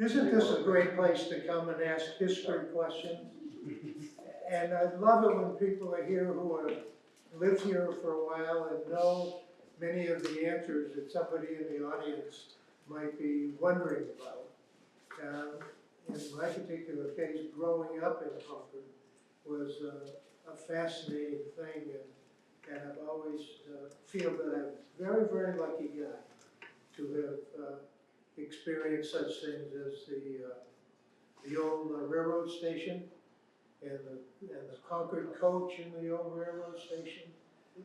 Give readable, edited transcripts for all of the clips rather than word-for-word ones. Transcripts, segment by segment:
Isn't this a great place to come and ask history questions? And I love it when people are here who have lived here for a while and know many of the answers that somebody in the audience might be wondering about. In my particular case, growing up in Concord was a fascinating thing, and I've always feel that I'm a very, very lucky guy to have experienced such things as the old railroad station and the Concord coach in the old railroad station,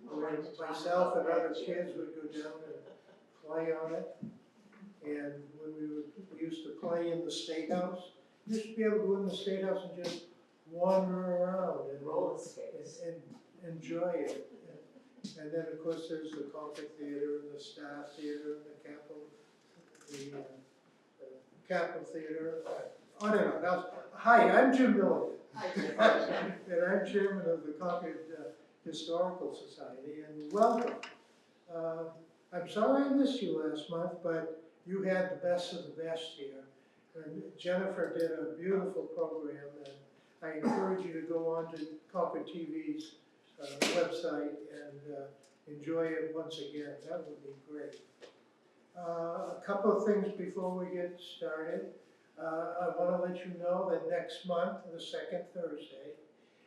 where myself and other kids would go down and play on it. And when we used to play in the State House, you used to be able to go in the State House and just wander around and roller skates and enjoy it. And then, of course, there's the Concord Theater and the Star Theater and the Capitol Theater. On and on. Hi, I'm Jim Milligan. Hi, Jim. And I'm chairman of the Concord Historical Society, and welcome. I'm sorry I missed you last month, but you had the best of the best here. And Jennifer did a beautiful program, and I encourage you to go on to Concord TV's website and enjoy it once again. That would be great. A couple of things before we get started. I want to let you know that next month, the second Thursday,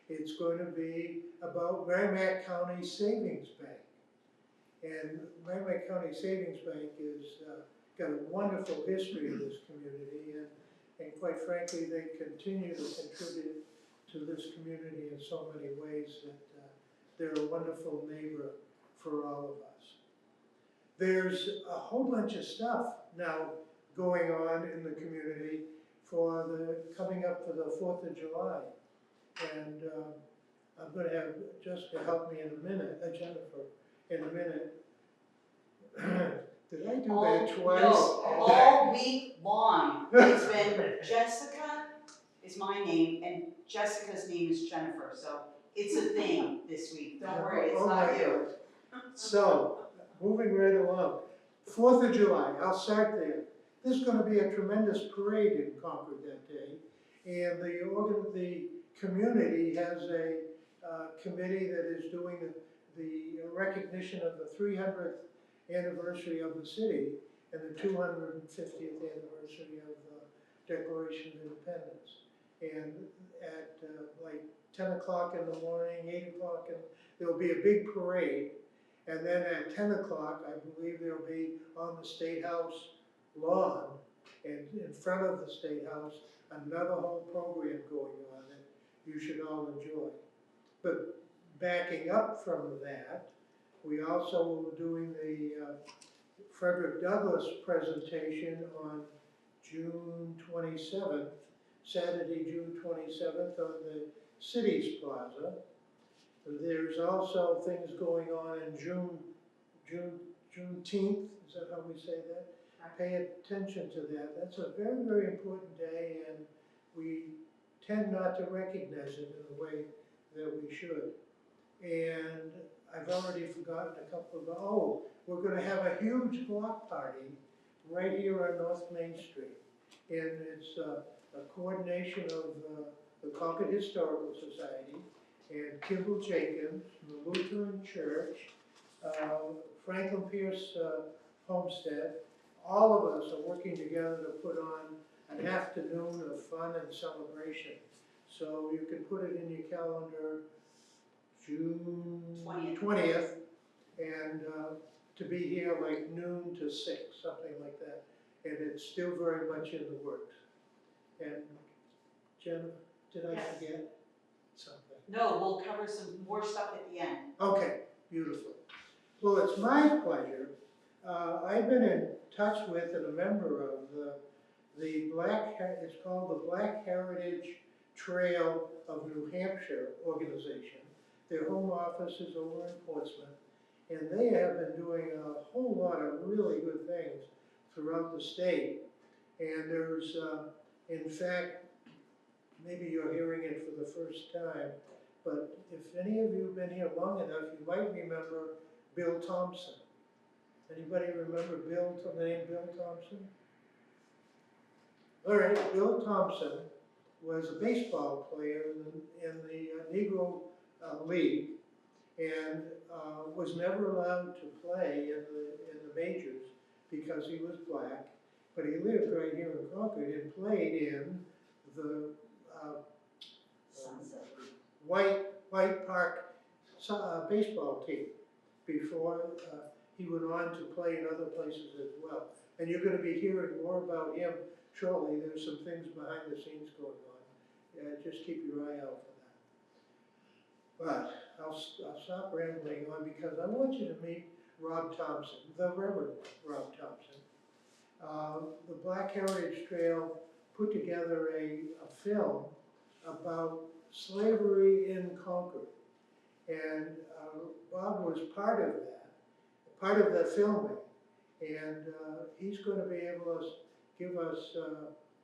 it's going to be about Merrimack County Savings Bank. And Merrimack County Savings Bank is got a wonderful history in this community, and quite frankly, they continue to contribute to this community in so many ways that they're a wonderful neighbor for all of us. There's a whole bunch of stuff now going on in the community for coming up for the 4th of July. And I'm going to have Jessica help me in a minute, Jennifer, in a minute. Did I do that twice? No, all week long. It's been Jessica is my name, and Jessica's name is Jennifer. So it's a thing this week. Don't worry, it's not you. So, moving right along. 4th of July, I'll start there. There's going to be a tremendous parade in Concord that day, and the community has a committee that is doing the recognition of the 300th anniversary of the city and the 250th anniversary of the Declaration of Independence. And at like 10 o'clock in the morning, 8 o'clock, and there'll be a big parade. And then at 10 o'clock, I believe there'll be on the State House lawn and in front of the State House, another whole program going on that you should all enjoy. But backing up from that, we also are doing the Frederick Douglass presentation on June 27th, Saturday, June 27th on the Cities Plaza. There's also things going on in Juneteenth, is that how we say that? Pay attention to that. That's a very, very important day, and we tend not to recognize it in the way that we should. And I've already forgotten a couple of, we're going to have a huge block party right here on North Main Street. And it's a coordination of the Concord Historical Society and Kimball Jacobs, the Lutheran Church, Franklin Pierce Homestead. All of us are working together to put on an afternoon of fun and celebration. So you can put it in your calendar, June 20th, and to be here like noon to 6, something like that. And it's still very much in the works. And Jen, did I forget something? No, we'll cover some more stuff at the end. Okay, beautiful. Well, it's my pleasure. I've been in touch with and a member of the it's called the Black Heritage Trail of New Hampshire organization. Their home office is over in Portsmouth, and they have been doing a whole lot of really good things throughout the state. And there's, in fact, maybe you're hearing it for the first time, but if any of you have been here long enough, you might remember Bill Thompson. Anybody remember the name Bill Thompson? All right, Bill Thompson was a baseball player in the Negro League and was never allowed to play in the majors because he was black. But he lived right here in Concord and played in the White Park baseball team before he went on to play in other places as well. And you're going to be hearing more about him shortly. There's some things behind the scenes going on. Just keep your eye out for that. But I'll stop rambling on because I want you to meet Rob Thompson, the Reverend Rob Thompson. The Black Heritage Trail put together a film about slavery in Concord. And Bob was part of that, part of the filming. And he's going to be able to give us,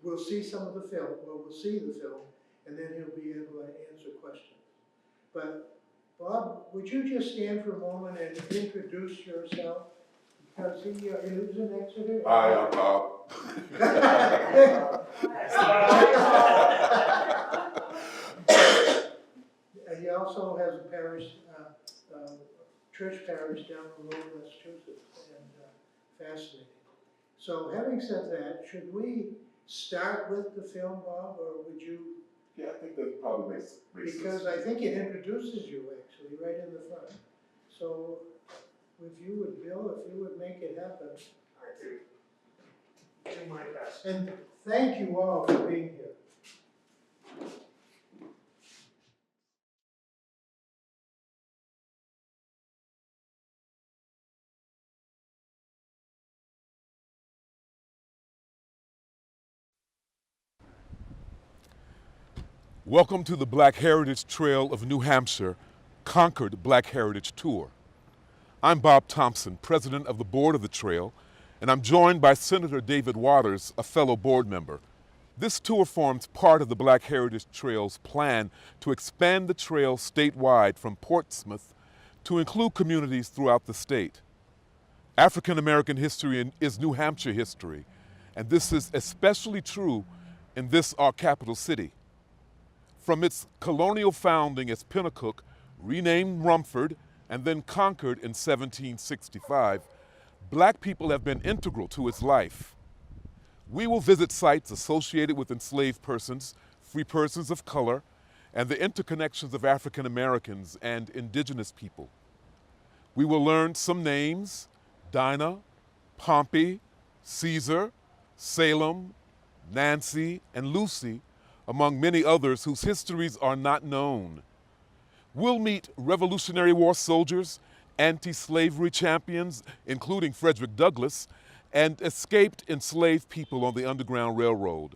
we'll see some of the film, we'll see the film, and then he'll be able to answer questions. But Bob, would you just stand for a moment and introduce yourself? Because he lives in Exeter. Hi, I'm Bob. He also has a parish, church parish down the road in Massachusetts, and fascinating. So having said that, should we start with the film, Bob, or would you? Yeah, I think that probably makes sense. Because I think it introduces you actually right in the front. So if you would, Bill, if you would make it happen. I do my best. And thank you all for being here. Welcome to the Black Heritage Trail of New Hampshire, Concord Black Heritage Tour. I'm Bob Thompson, president of the board of the trail, and I'm joined by Senator David Waters, a fellow board member. This tour forms part of the Black Heritage Trail's plan to expand the trail statewide from Portsmouth to include communities throughout the state. African American history is New Hampshire history, and this is especially true in this, our capital city. From its colonial founding as Pennacook, renamed Rumford, and then Concord in 1765, black people have been integral to its life. We will visit sites associated with enslaved persons, free persons of color, and the interconnections of African Americans and indigenous people. We will learn some names: Dinah, Pompey, Caesar, Salem, Nancy, and Lucy, among many others whose histories are not known. We'll meet Revolutionary War soldiers, anti-slavery champions, including Frederick Douglass, and escaped enslaved people on the Underground Railroad.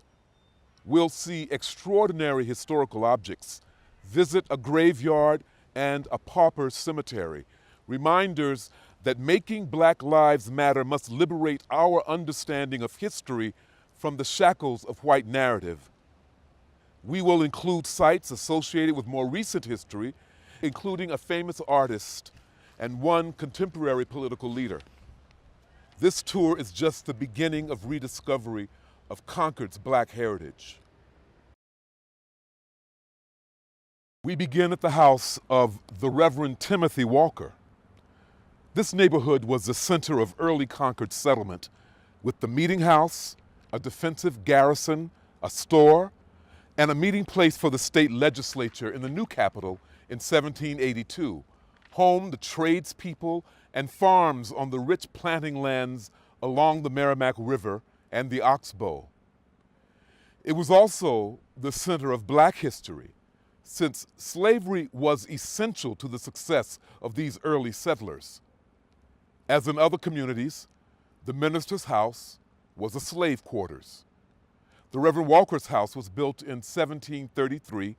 We'll see extraordinary historical objects, visit a graveyard and a pauper cemetery, reminders that making Black lives matter must liberate our understanding of history from the shackles of white narrative. We will include sites associated with more recent history, including a famous artist and one contemporary political leader. This tour is just the beginning of rediscovery of Concord's Black heritage. We begin at the house of the Reverend Timothy Walker. This neighborhood was the center of early Concord settlement, with the meeting house, a defensive garrison, a store, and a meeting place for the state legislature in the new capital in 1782, home to tradespeople and farms on the rich planting lands along the Merrimack River and the Oxbow. It was also the center of Black history, since slavery was essential to the success of these early settlers. As in other communities, the minister's house was a slave quarters. The Reverend Walker's house was built in 1733,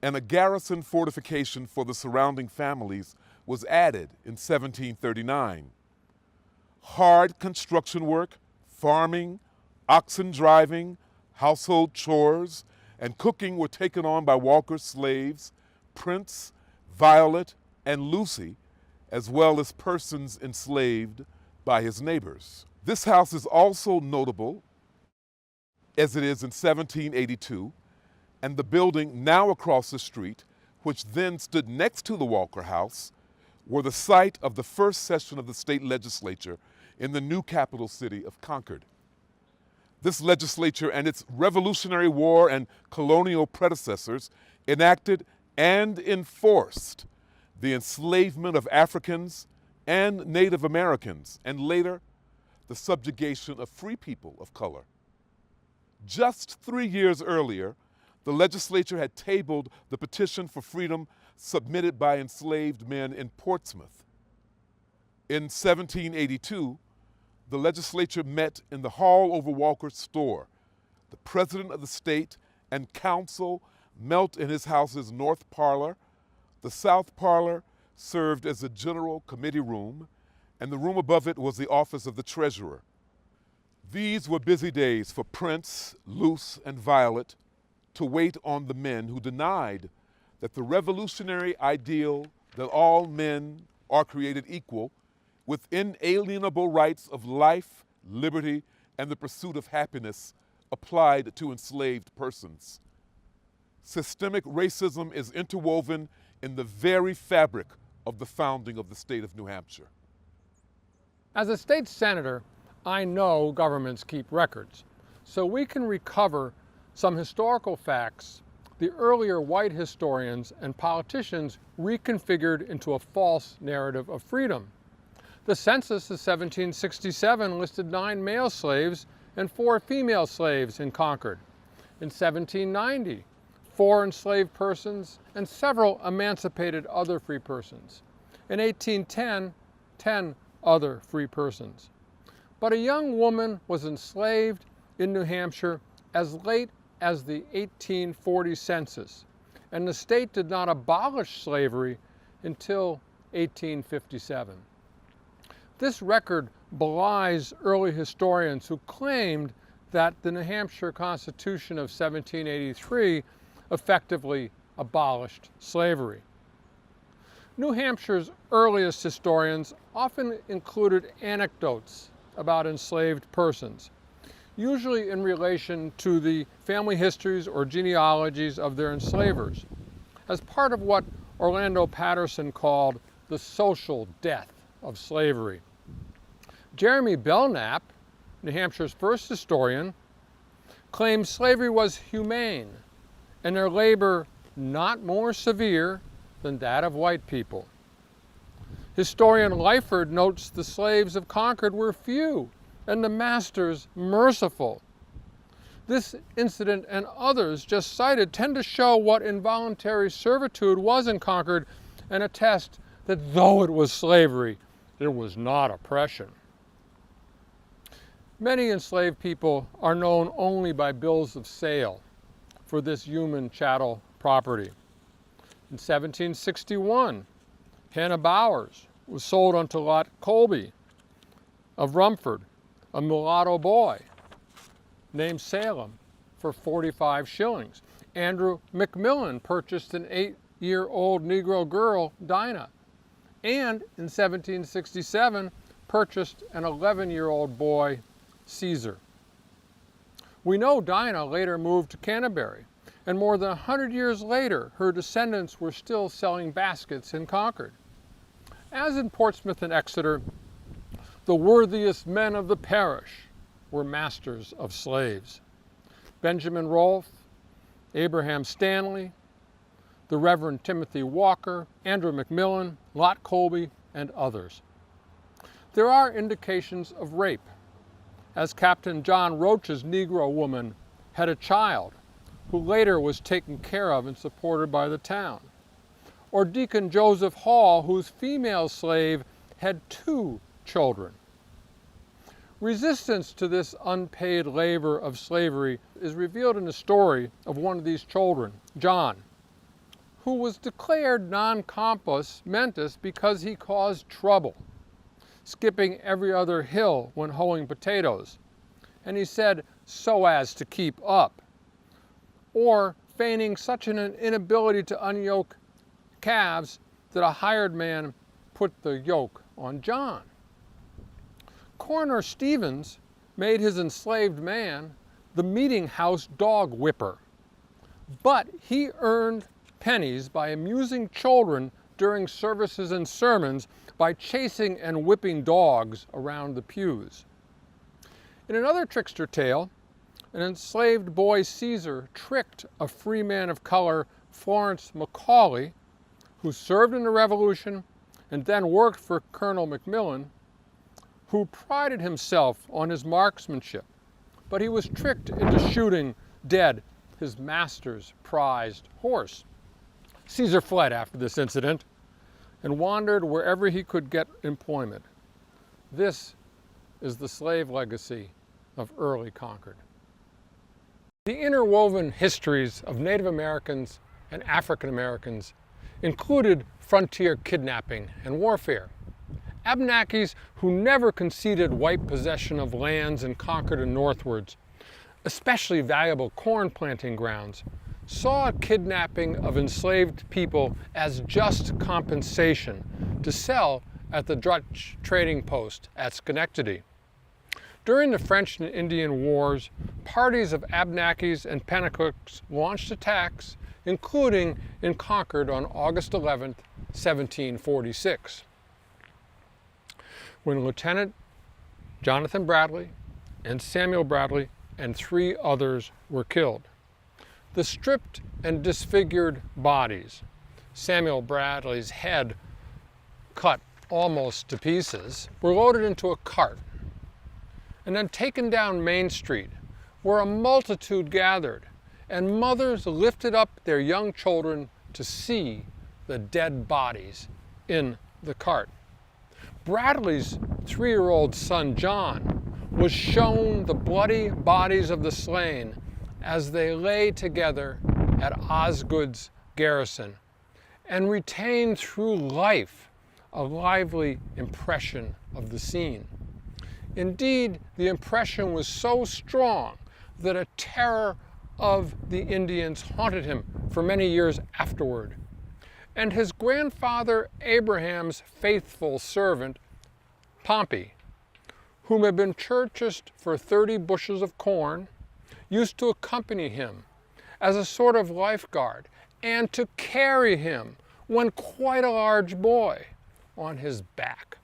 and a garrison fortification for the surrounding families was added in 1739. Hard construction work, farming, oxen driving, household chores, and cooking were taken on by Walker's slaves, Prince, Violet, and Lucy, as well as persons enslaved by his neighbors. This house is also notable as it is in 1782, and the building now across the street, which then stood next to the Walker House, were the site of the first session of the state legislature in the new capital city of Concord. This legislature and its Revolutionary War and colonial predecessors enacted and enforced the enslavement of Africans and Native Americans, and later, the subjugation of free people of color. Just 3 years earlier, the legislature had tabled the petition for freedom submitted by enslaved men in Portsmouth. In 1782, the legislature met in the hall over Walker's store. The president of the state and council met in his house's north parlor. The south parlor served as a general committee room, and the room above it was the office of the treasurer. These were busy days for Prince, Luce, and Violet to wait on the men who denied that the revolutionary ideal that all men are created equal with inalienable rights of life, liberty, and the pursuit of happiness applied to enslaved persons. Systemic racism is interwoven in the very fabric of the founding of the state of New Hampshire. As a state senator, I know governments keep records, so we can recover some historical facts the earlier white historians and politicians reconfigured into a false narrative of freedom. The census of 1767 listed 9 male slaves and 4 female slaves in Concord. In 1790, 4 enslaved persons and several emancipated other free persons. In 1810, 10 other free persons. But a young woman was enslaved in New Hampshire as late as the 1840 census, and the state did not abolish slavery until 1857. This record belies early historians who claimed that the New Hampshire Constitution of 1783 effectively abolished slavery. New Hampshire's earliest historians often included anecdotes about enslaved persons, usually in relation to the family histories or genealogies of their enslavers, as part of what Orlando Patterson called the social death of slavery. Jeremy Belknap, New Hampshire's first historian, claimed slavery was humane and their labor not more severe than that of white people. Historian Lyford notes the slaves of Concord were few and the masters merciful. This incident and others just cited tend to show what involuntary servitude was in Concord and attest that though it was slavery, it was not oppression. Many enslaved people are known only by bills of sale for this human chattel property. In 1761, Hannah Bowers was sold unto Lot Colby of Rumford, a mulatto boy named Salem, for 45 shillings. Andrew McMillan purchased an 8-year-old Negro girl, Dinah, and in 1767 purchased an 11-year-old boy, Caesar. We know Dinah later moved to Canterbury, and more than 100 years later, her descendants were still selling baskets in Concord. As in Portsmouth and Exeter, the worthiest men of the parish were masters of slaves. Benjamin Rolfe, Abraham Stanley, the Reverend Timothy Walker, Andrew McMillan, Lot Colby, and others. There are indications of rape, as Captain John Roach's Negro woman had a child who later was taken care of and supported by the town. Or Deacon Joseph Hall, whose female slave had 2 children. Resistance to this unpaid labor of slavery is revealed in the story of one of these children, John, who was declared non compos mentis because he caused trouble, skipping every other hill when hoeing potatoes, and he said, so as to keep up, or feigning such an inability to unyoke calves that a hired man put the yoke on John. Coroner Stevens made his enslaved man the meeting house dog whipper. But he earned pennies by amusing children during services and sermons by chasing and whipping dogs around the pews. In another trickster tale, an enslaved boy Caesar tricked a free man of color, Florence Macaulay, who served in the Revolution and then worked for Colonel Macmillan, who prided himself on his marksmanship, but he was tricked into shooting dead his master's prized horse. Caesar fled after this incident and wandered wherever he could get employment. This is the slave legacy of early Concord. The interwoven histories of Native Americans and African Americans included frontier kidnapping and warfare. Abenakis, who never conceded white possession of lands in Concord and northwards, especially valuable corn planting grounds, saw kidnapping of enslaved people as just compensation to sell at the Dutch trading post at Schenectady. During the French and Indian Wars, parties of Abenakis and Pennacook launched attacks, including in Concord on August 11, 1746. When Lieutenant Jonathan Bradley and Samuel Bradley and 3 others were killed. The stripped and disfigured bodies, Samuel Bradley's head cut almost to pieces, were loaded into a cart and then taken down Main Street, where a multitude gathered, and mothers lifted up their young children to see the dead bodies in the cart. Bradley's 3-year-old son, John, was shown the bloody bodies of the slain as they lay together at Osgood's garrison, and retained through life a lively impression of the scene. Indeed, the impression was so strong that a terror of the Indians haunted him for many years afterward. And his grandfather Abraham's faithful servant, Pompey, whom had been purchased for 30 bushels of corn, used to accompany him as a sort of lifeguard and to carry him, when quite a large boy, on his back.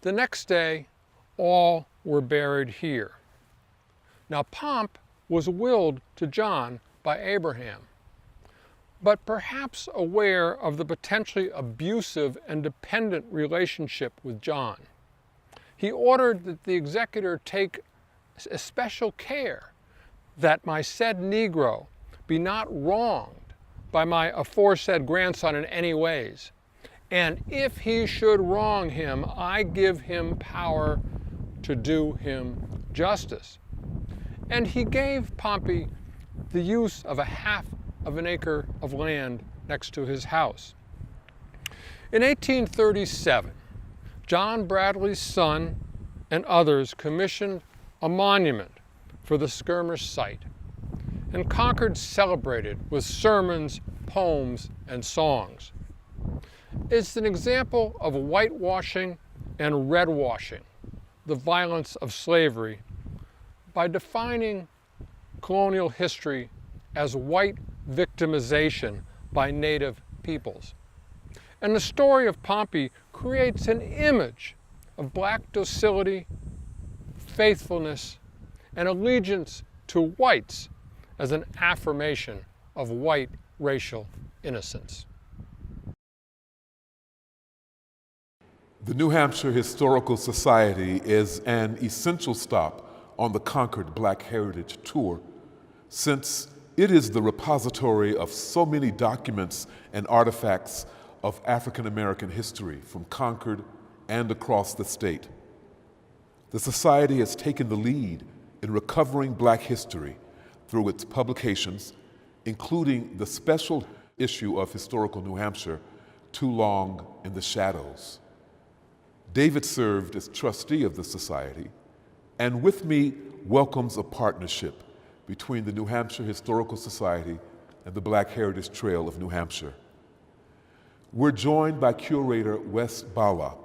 The next day, all were buried here. Now, Pomp was willed to John by Abraham, but perhaps aware of the potentially abusive and dependent relationship with John, he ordered that the executor take especial care that my said Negro be not wronged by my aforesaid grandson in any ways, and if he should wrong him, I give him power to do him justice. And he gave Pompey the use of a half of an acre of land next to his house. In 1837, John Bradley's son and others commissioned a monument for the skirmish site, and Concord celebrated with sermons, poems, and songs. It's an example of whitewashing and redwashing the violence of slavery by defining colonial history as white victimization by native peoples. And the story of Pompey creates an image of black docility, faithfulness, and allegiance to whites as an affirmation of white racial innocence. The New Hampshire Historical Society is an essential stop on the Concord Black Heritage Tour, since it is the repository of so many documents and artifacts of African American history from Concord and across the state. The Society has taken the lead in recovering Black history through its publications, including the special issue of Historical New Hampshire, Too Long in the Shadows. David served as trustee of the Society, and with me welcomes a partnership between the New Hampshire Historical Society and the Black Heritage Trail of New Hampshire. We're joined by curator Wes Bala,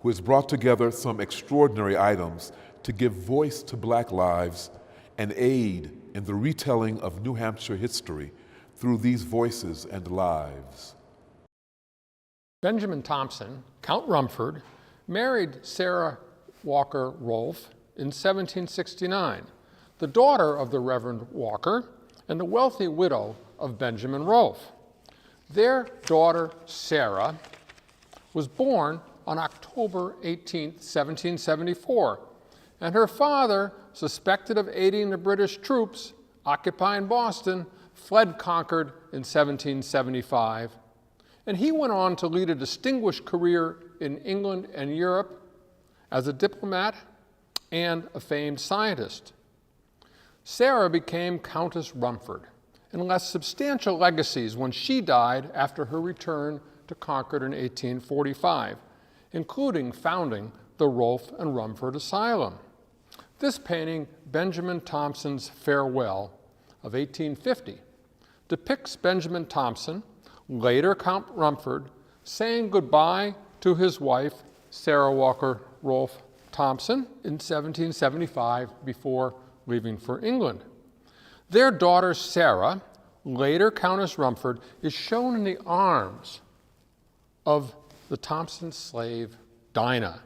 who has brought together some extraordinary items to give voice to Black lives and aid in the retelling of New Hampshire history through these voices and lives. Benjamin Thompson, Count Rumford, married Sarah Walker Rolfe in 1769, the daughter of the Reverend Walker and the wealthy widow of Benjamin Rolfe. Their daughter, Sarah, was born on October 18, 1774, and her father, suspected of aiding the British troops occupying Boston, fled Concord in 1775, and he went on to lead a distinguished career in England and Europe as a diplomat and a famed scientist. Sarah became Countess Rumford and left substantial legacies when she died after her return to Concord in 1845, including founding the Rolfe and Rumford Asylum. This painting, Benjamin Thompson's Farewell of 1850, depicts Benjamin Thompson, later Count Rumford, saying goodbye to his wife, Sarah Walker Rolfe Thompson, in 1775 before leaving for England. Their daughter, Sarah, later Countess Rumford, is shown in the arms of the Thompson slave, Dinah.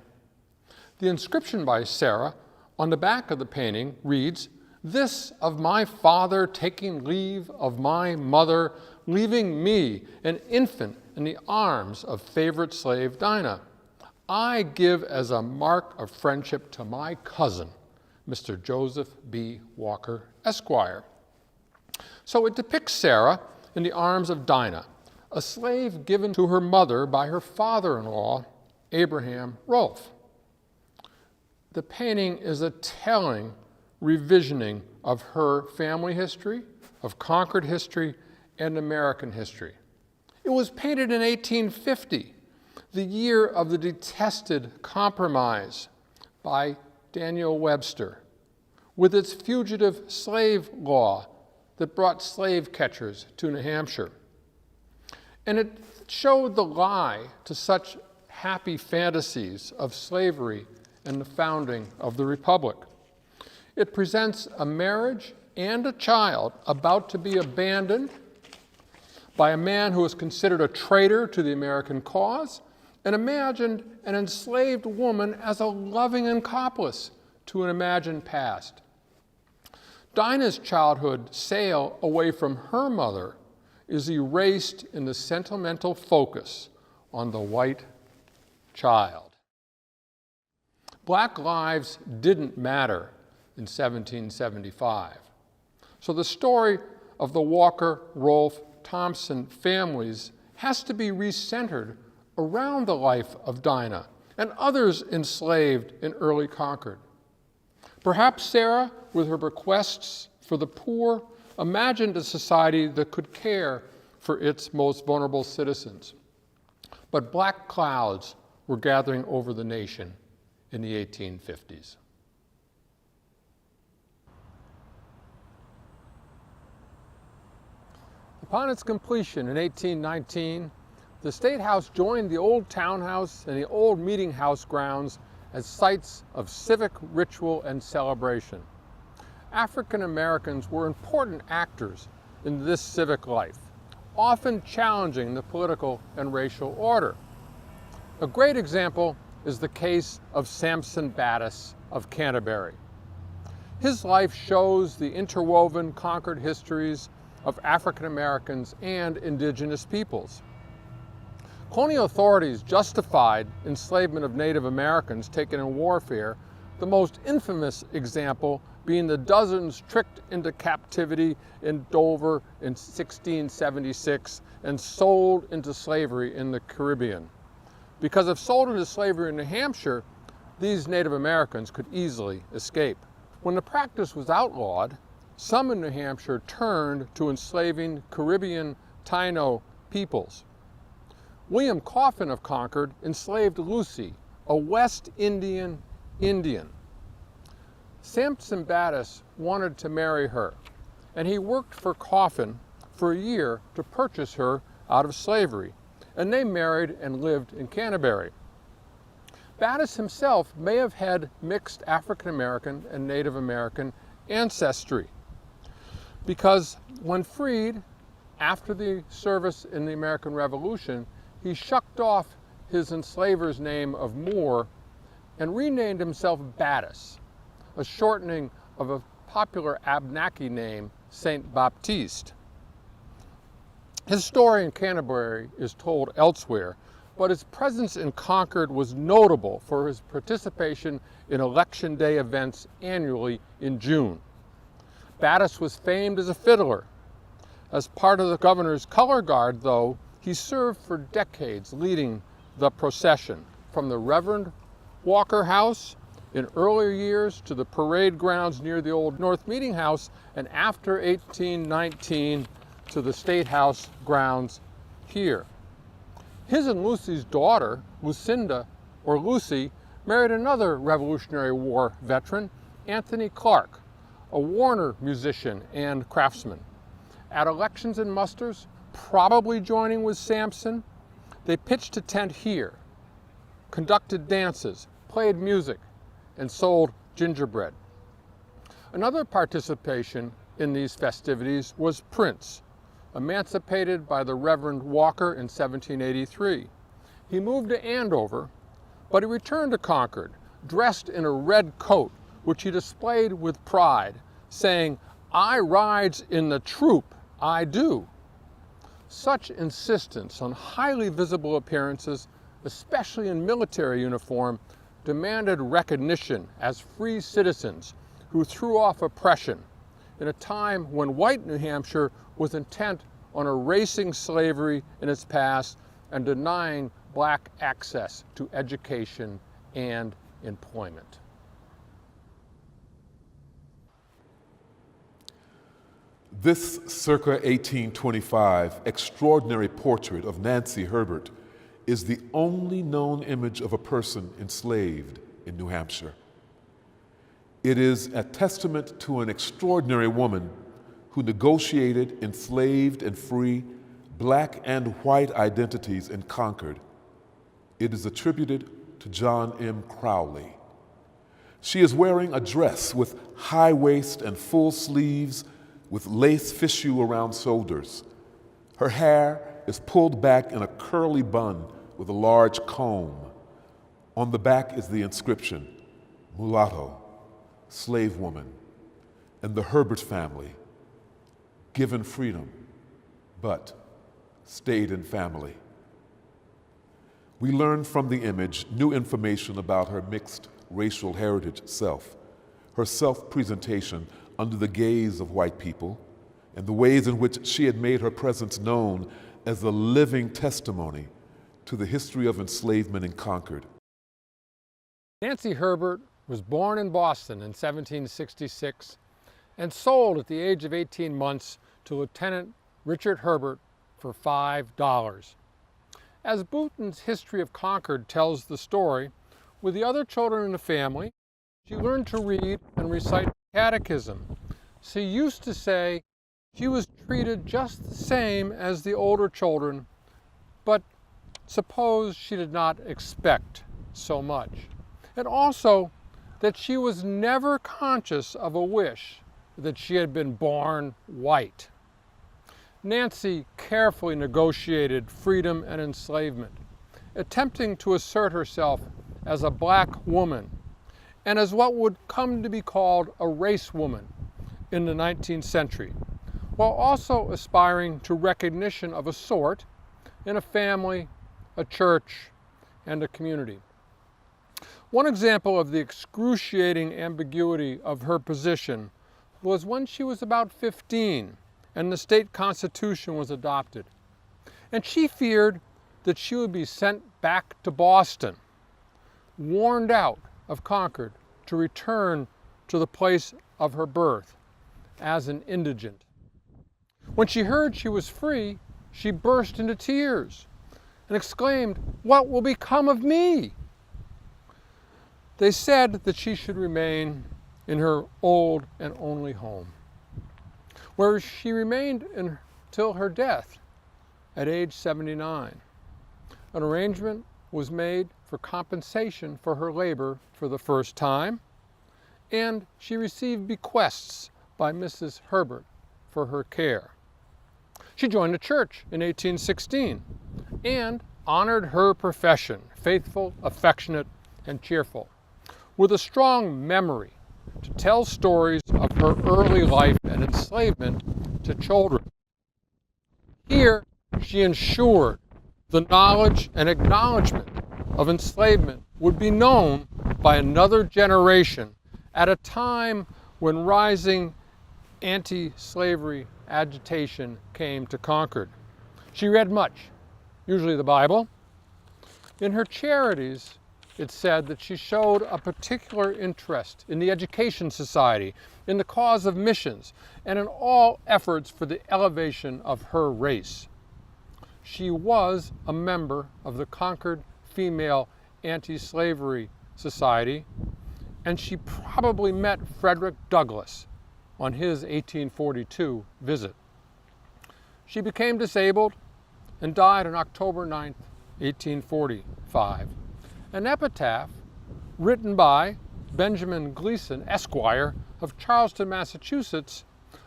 The inscription by Sarah on the back of the painting reads, "This of my father taking leave of my mother, leaving me, an infant, in the arms of favorite slave Dinah. I give as a mark of friendship to my cousin, Mr. Joseph B. Walker, Esquire." So it depicts Sarah in the arms of Dinah, a slave given to her mother by her father-in-law, Abraham Rolfe. The painting is a telling revisioning of her family history, of Concord history, and American history. It was painted in 1850, the year of the detested Compromise by Daniel Webster, with its fugitive slave law that brought slave catchers to New Hampshire. And it showed the lie to such happy fantasies of slavery and the founding of the Republic. It presents a marriage and a child about to be abandoned by a man who is considered a traitor to the American cause, and imagined an enslaved woman as a loving accomplice to an imagined past. Dinah's childhood sail away from her mother is erased in the sentimental focus on the white child. Black lives didn't matter in 1775. So the story of the Walker, Rolfe, Thompson families has to be recentered around the life of Dinah and others enslaved in early Concord. Perhaps Sarah, with her bequests for the poor, imagined a society that could care for its most vulnerable citizens. But black clouds were gathering over the nation in the 1850s. Upon its completion in 1819, the State House joined the old townhouse and the old meeting house grounds as sites of civic ritual and celebration. African Americans were important actors in this civic life, often challenging the political and racial order. A great example is the case of Sampson Battis of Canterbury. His life shows the interwoven Concord histories of African Americans and indigenous peoples. Colonial authorities justified enslavement of Native Americans taken in warfare, the most infamous example being the dozens tricked into captivity in Dover in 1676 and sold into slavery in the Caribbean. Because if sold into slavery in New Hampshire, these Native Americans could easily escape. When the practice was outlawed, some in New Hampshire turned to enslaving Caribbean Taino peoples. William Coffin of Concord enslaved Lucy, a West Indian Indian. Sampson Battis wanted to marry her, and he worked for Coffin for a year to purchase her out of slavery, and they married and lived in Canterbury. Battis himself may have had mixed African American and Native American ancestry. Because when freed, after the service in the American Revolution, he shucked off his enslaver's name of Moore and renamed himself Battus, a shortening of a popular Abnaki name, Saint Baptiste. His story in Canterbury is told elsewhere, but his presence in Concord was notable for his participation in Election Day events annually in June. Battus was famed as a fiddler. As part of the governor's color guard, though, he served for decades leading the procession from the Reverend Walker House in earlier years to the parade grounds near the old North Meeting House, and after 1819 to the State House grounds here. His and Lucy's daughter, Lucinda, or Lucy, married another Revolutionary War veteran, Anthony Clark, a Warner musician and craftsman. At elections and musters, probably joining with Sampson, they pitched a tent here, conducted dances, played music, and sold gingerbread. Another participation in these festivities was Prince, emancipated by the Reverend Walker in 1783. He moved to Andover, but he returned to Concord, dressed in a red coat, which he displayed with pride, saying, "I rides in the troop, I do." Such insistence on highly visible appearances, especially in military uniform, demanded recognition as free citizens who threw off oppression in a time when white New Hampshire was intent on erasing slavery in its past and denying black access to education and employment. This circa 1825 extraordinary portrait of Nancy Herbert is the only known image of a person enslaved in New Hampshire. It is a testament to an extraordinary woman who negotiated enslaved and free black and white identities in Concord. It is attributed to John M. Crowley. She is wearing a dress with high waist and full sleeves with lace fichu around shoulders. Her hair is pulled back in a curly bun with a large comb. On the back is the inscription, mulatto, slave woman, and the Herbert family, given freedom, but stayed in family. We learn from the image new information about her mixed racial heritage self, her self-presentation under the gaze of white people, and the ways in which she had made her presence known as a living testimony to the history of enslavement in Concord. Nancy Herbert was born in Boston in 1766 and sold at the age of 18 months to Lieutenant Richard Herbert for $5. As Bouton's History of Concord tells the story, with the other children in the family, she learned to read and recite catechism. She used to say she was treated just the same as the older children, but suppose she did not expect so much. And also that she was never conscious of a wish that she had been born white. Nancy carefully negotiated freedom and enslavement, attempting to assert herself as a black woman and as what would come to be called a race woman in the 19th century, while also aspiring to recognition of a sort in a family, a church, and a community. One example of the excruciating ambiguity of her position was when she was about 15 and the state constitution was adopted. And she feared that she would be sent back to Boston, warned out of Concord to return to the place of her birth as an indigent. When she heard she was free, she burst into tears and exclaimed, "What will become of me?" They said that she should remain in her old and only home, where she remained until her death at age 79. An arrangement was made for compensation for her labor for the first time, and she received bequests by Mrs. Herbert for her care. She joined the church in 1816 and honored her profession, faithful, affectionate, and cheerful, with a strong memory to tell stories of her early life and enslavement to children. Here, she ensured the knowledge and acknowledgement of enslavement would be known by another generation at a time when rising anti-slavery agitation came to Concord. She read much, usually the Bible. In her charities, it's said that she showed a particular interest in the Education Society, in the cause of missions, and in all efforts for the elevation of her race. She was a member of the Concord Female Anti-Slavery Society, and she probably met Frederick Douglass on his 1842 visit. She became disabled and died on October 9, 1845. An epitaph written by Benjamin Gleason, Esquire, of Charlestown, Massachusetts,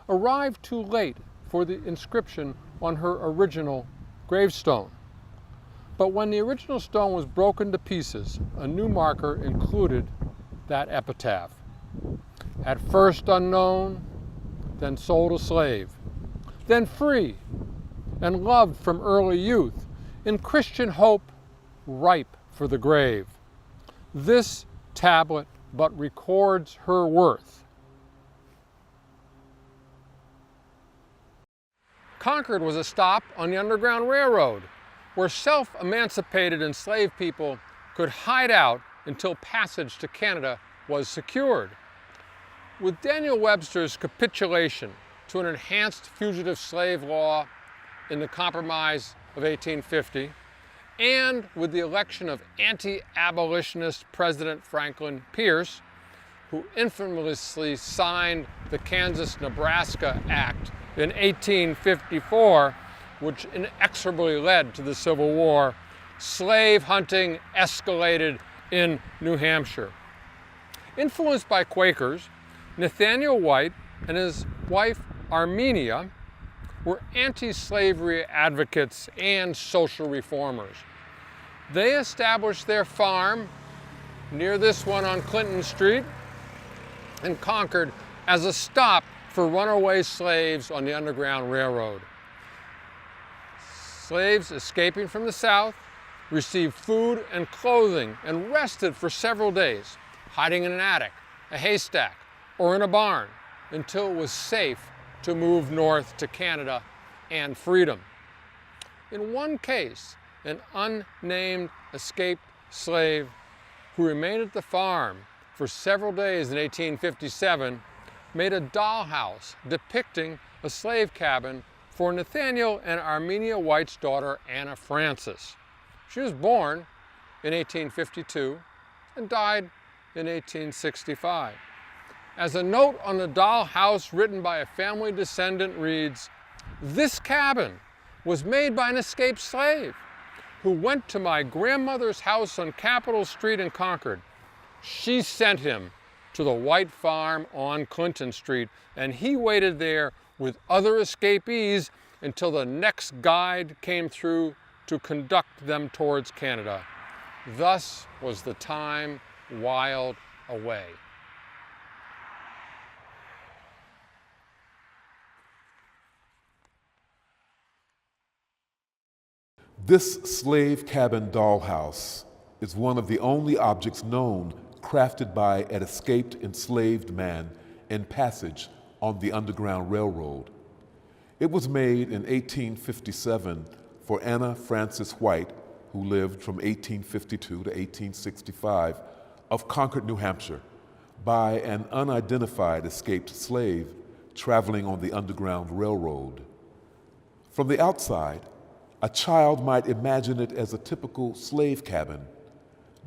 arrived too late for the inscription on her original gravestone. But when the original stone was broken to pieces, a new marker included that epitaph. At first unknown, then sold a slave, then free and loved from early youth, in Christian hope, ripe for the grave. This tablet but records her worth. Concord was a stop on the Underground Railroad, where self-emancipated enslaved people could hide out until passage to Canada was secured. With Daniel Webster's capitulation to an enhanced fugitive slave law in the Compromise of 1850, and with the election of anti-abolitionist President Franklin Pierce, who infamously signed the Kansas-Nebraska Act in 1854, which inexorably led to the Civil War, slave hunting escalated in New Hampshire. Influenced by Quakers, Nathaniel White and his wife Armenia were anti-slavery advocates and social reformers. They established their farm near this one on Clinton Street in Concord as a stop for runaway slaves on the Underground Railroad. Slaves escaping from the South received food and clothing and rested for several days, hiding in an attic, a haystack, or in a barn until it was safe to move north to Canada and freedom. In one case, an unnamed escaped slave who remained at the farm for several days in 1857 made a dollhouse depicting a slave cabin for Nathaniel and Armenia White's daughter, Anna Francis. She was born in 1852 and died in 1865. As a note on the dollhouse written by a family descendant reads, "This cabin was made by an escaped slave who went to my grandmother's house on Capitol Street in Concord. She sent him to the White Farm on Clinton Street, and he waited there with other escapees until the next guide came through to conduct them towards Canada. Thus was the time whiled away." This slave cabin dollhouse is one of the only objects known crafted by an escaped enslaved man in passage on the Underground Railroad. It was made in 1857 for Anna Francis White, who lived from 1852 to 1865, of Concord, New Hampshire, by an unidentified escaped slave traveling on the Underground Railroad. From the outside, a child might imagine it as a typical slave cabin,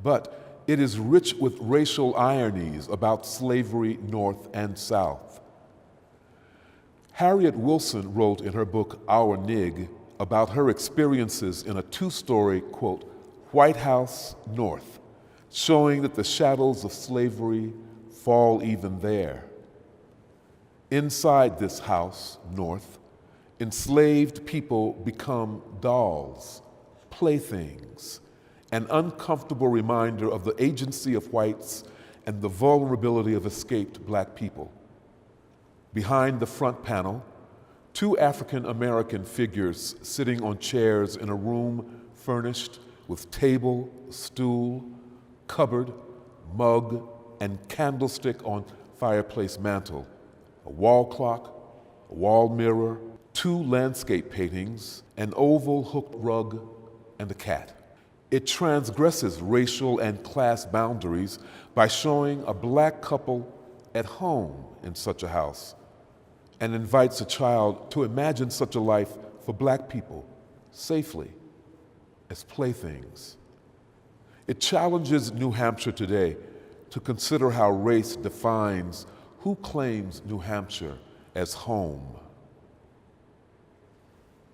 but it is rich with racial ironies about slavery north and south. Harriet Wilson wrote in her book, Our Nig, about her experiences in a two-story, quote, White House North, showing that the shadows of slavery fall even there. Inside this house, north, enslaved people become dolls, playthings, an uncomfortable reminder of the agency of whites and the vulnerability of escaped black people. Behind the front panel, two African American figures sitting on chairs in a room furnished with table, stool, cupboard, mug, and candlestick on fireplace mantel, a wall clock, a wall mirror, two landscape paintings, an oval hooked rug, and a cat. It transgresses racial and class boundaries by showing a black couple at home in such a house, and invites a child to imagine such a life for black people safely as playthings. It challenges New Hampshire today to consider how race defines who claims New Hampshire as home.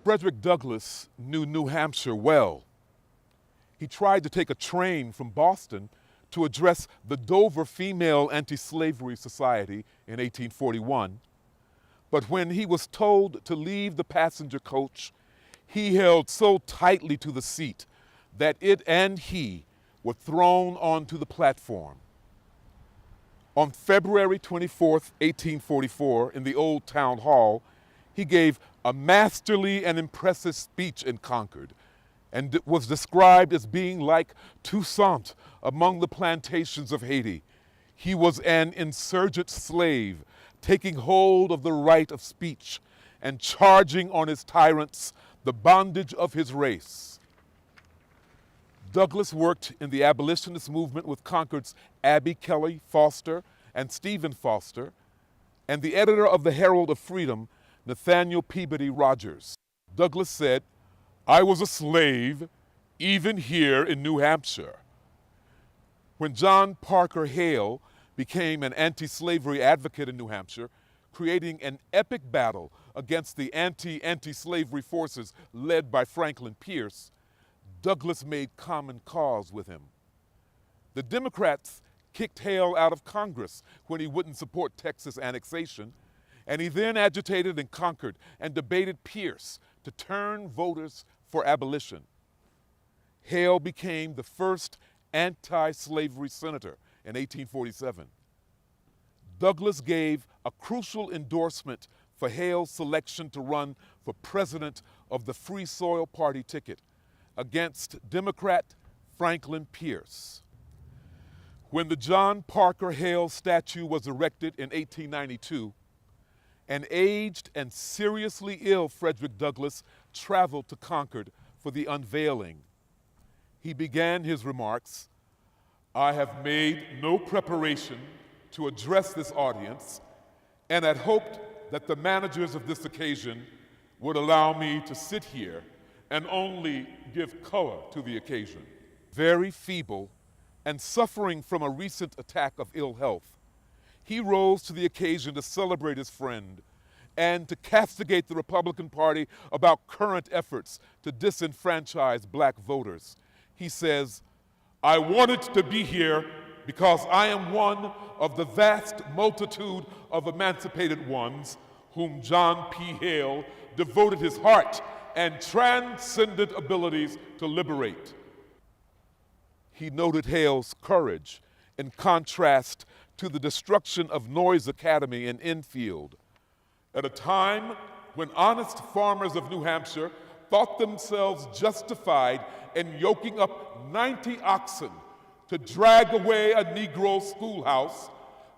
Frederick Douglass knew New Hampshire well. He tried to take a train from Boston to address the Dover Female Anti-Slavery Society in 1841. But when he was told to leave the passenger coach, he held so tightly to the seat that it and he were thrown onto the platform. On February 24th, 1844, in the Old Town Hall, he gave a masterly and impressive speech in Concord, and was described as being like Toussaint among the plantations of Haiti. He was an insurgent slave, taking hold of the right of speech and charging on his tyrants the bondage of his race. Douglass worked in the abolitionist movement with Concord's Abby Kelly Foster and Stephen Foster, and the editor of the Herald of Freedom, Nathaniel Peabody Rogers. Douglass said, "I was a slave even here in New Hampshire." When John Parker Hale became an anti-slavery advocate in New Hampshire, creating an epic battle against the anti-slavery forces led by Franklin Pierce, Douglass made common cause with him. The Democrats kicked Hale out of Congress when he wouldn't support Texas annexation, and he then agitated in Concord and debated Pierce to turn voters for abolition. Hale became the first anti-slavery senator in 1847. Douglass gave a crucial endorsement for Hale's selection to run for president of the Free Soil Party ticket against Democrat Franklin Pierce. When the John Parker Hale statue was erected in 1892, an aged and seriously ill Frederick Douglass traveled to Concord for the unveiling. He began his remarks, "I have made no preparation to address this audience and had hoped that the managers of this occasion would allow me to sit here and only give color to the occasion." Very feeble and suffering from a recent attack of ill health, he rose to the occasion to celebrate his friend and to castigate the Republican Party about current efforts to disenfranchise black voters. He says, "I wanted to be here because I am one of the vast multitude of emancipated ones whom John P. Hale devoted his heart and transcendent abilities to liberate." He noted Hale's courage in contrast to the destruction of Noyes Academy in Enfield, at a time when honest farmers of New Hampshire thought themselves justified in yoking up 90 oxen to drag away a Negro schoolhouse.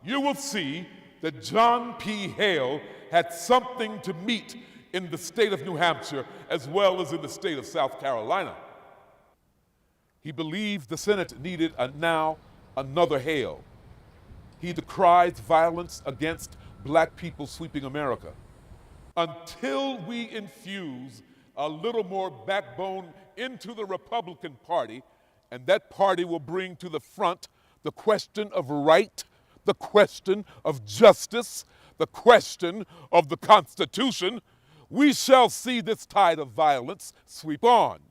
You will see that John P. Hale had something to meet in the state of New Hampshire as well as in the state of South Carolina. He believed the Senate needed now another Hale. He decries violence against black people sweeping America. Until we infuse a little more backbone into the Republican Party, and that party will bring to the front the question of right, the question of justice, the question of the Constitution, we shall see this tide of violence sweep on.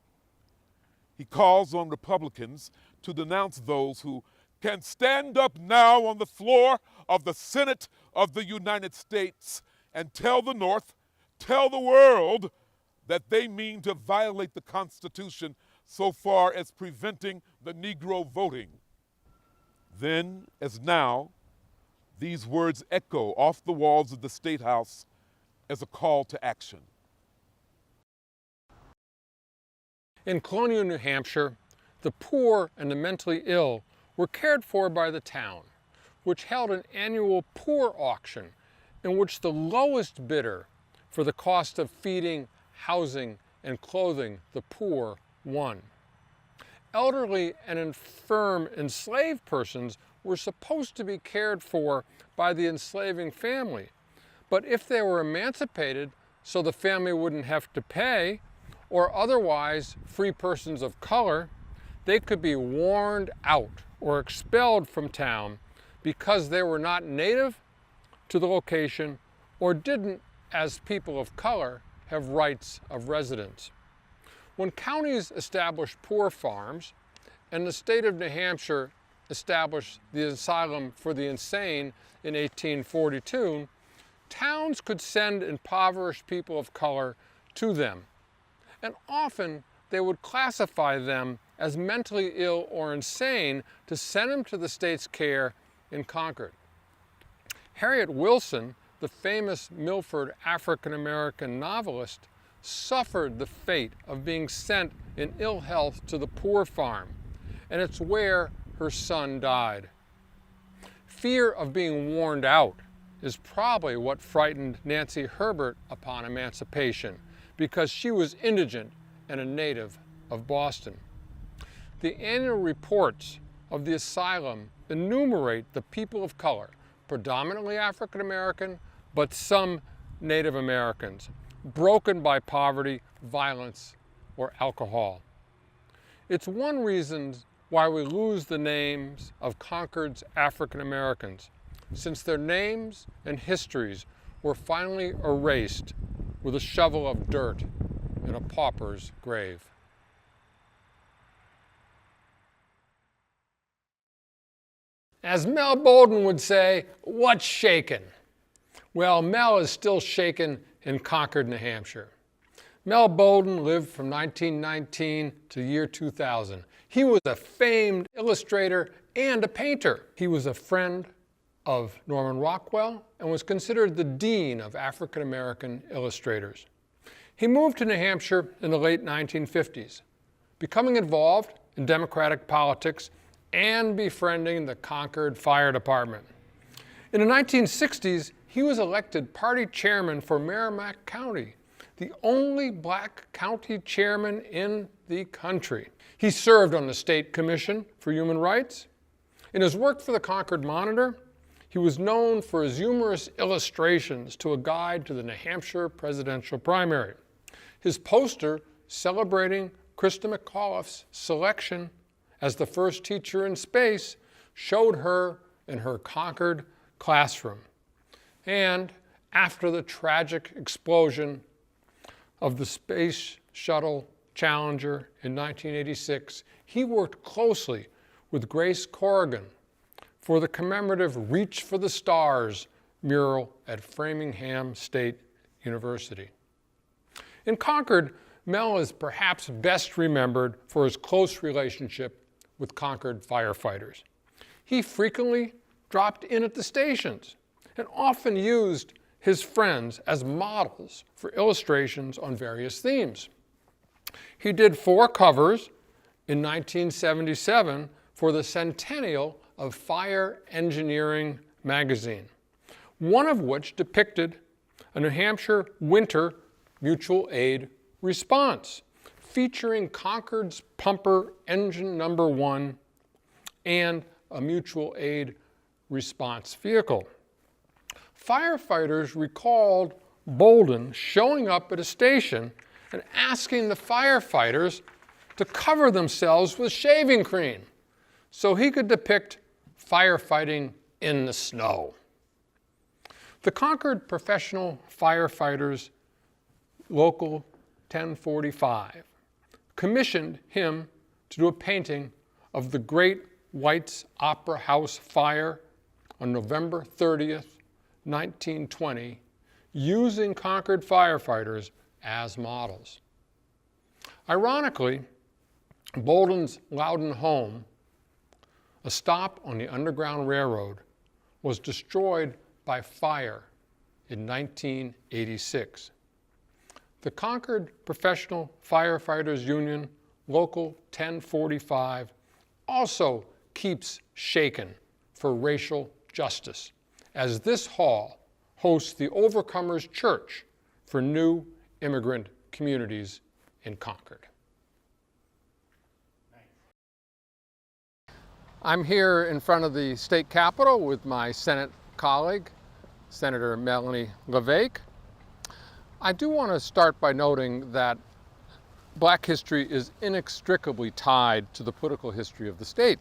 He calls on Republicans to denounce those who can stand up now on the floor of the Senate of the United States and tell the North, tell the world, that they mean to violate the Constitution so far as preventing the Negro voting. Then, as now, these words echo off the walls of the State House as a call to action. In colonial New Hampshire, the poor and the mentally ill were cared for by the town, which held an annual poor auction in which the lowest bidder for the cost of feeding, housing, and clothing the poor won. Elderly and infirm enslaved persons were supposed to be cared for by the enslaving family, but if they were emancipated so the family wouldn't have to pay, or otherwise free persons of color, they could be warned out or expelled from town because they were not native to the location or didn't, as people of color, have rights of residence. When counties established poor farms and the state of New Hampshire established the Asylum for the Insane in 1842, towns could send impoverished people of color to them, and often they would classify them as mentally ill or insane to send them to the state's care in Concord. Harriet Wilson, the famous Milford African-American novelist, suffered the fate of being sent in ill health to the poor farm, and it's where her son died. Fear of being warned out is probably what frightened Nancy Herbert upon emancipation, because she was indigent and a native of Boston. The annual reports of the asylum enumerate the people of color, predominantly African American, but some Native Americans, broken by poverty, violence, or alcohol. It's one reason why we lose the names of Concord's African Americans, since their names and histories were finally erased with a shovel of dirt in a pauper's grave. As Mel Bolden would say, what's shaken? Well, Mel is still shaken in Concord, New Hampshire. Mel Bolden lived from 1919 to the year 2000. He was a famed illustrator and a painter. He was a friend of Norman Rockwell and was considered the dean of African American illustrators. He moved to New Hampshire in the late 1950s, becoming involved in Democratic politics and befriending the Concord Fire Department. In the 1960s, he was elected party chairman for Merrimack County, the only black county chairman in the country. He served on the State Commission for Human Rights. In his work for the Concord Monitor, he was known for his humorous illustrations to a guide to the New Hampshire presidential primary. His poster celebrating Krista McAuliffe's selection as the first teacher in space showed her in her Concord classroom. And after the tragic explosion of the Space Shuttle Challenger in 1986, he worked closely with Grace Corrigan for the commemorative Reach for the Stars mural at Framingham State University. In Concord, Mel is perhaps best remembered for his close relationship with Concord firefighters. He frequently dropped in at the stations and often used his friends as models for illustrations on various themes. He did 4 covers in 1977 for the centennial of Fire Engineering magazine, one of which depicted a New Hampshire winter mutual aid response, featuring Concord's pumper engine number 1 and a mutual aid response vehicle. Firefighters recalled Bolden showing up at a station and asking the firefighters to cover themselves with shaving cream so he could depict firefighting in the snow. The Concord Professional Firefighters Local 1045 commissioned him to do a painting of the great White's Opera House fire on November 30th, 1920, using Concord firefighters as models. Ironically, Bolden's Loudon home, a stop on the Underground Railroad, was destroyed by fire in 1986. The Concord Professional Firefighters Union, Local 1045, also keeps shaken for racial justice, as this hall hosts the Overcomers Church for new immigrant communities in Concord. I'm here in front of the state capitol with my Senate colleague, Senator Melanie LeVake. I do want to start by noting that Black history is inextricably tied to the political history of the state.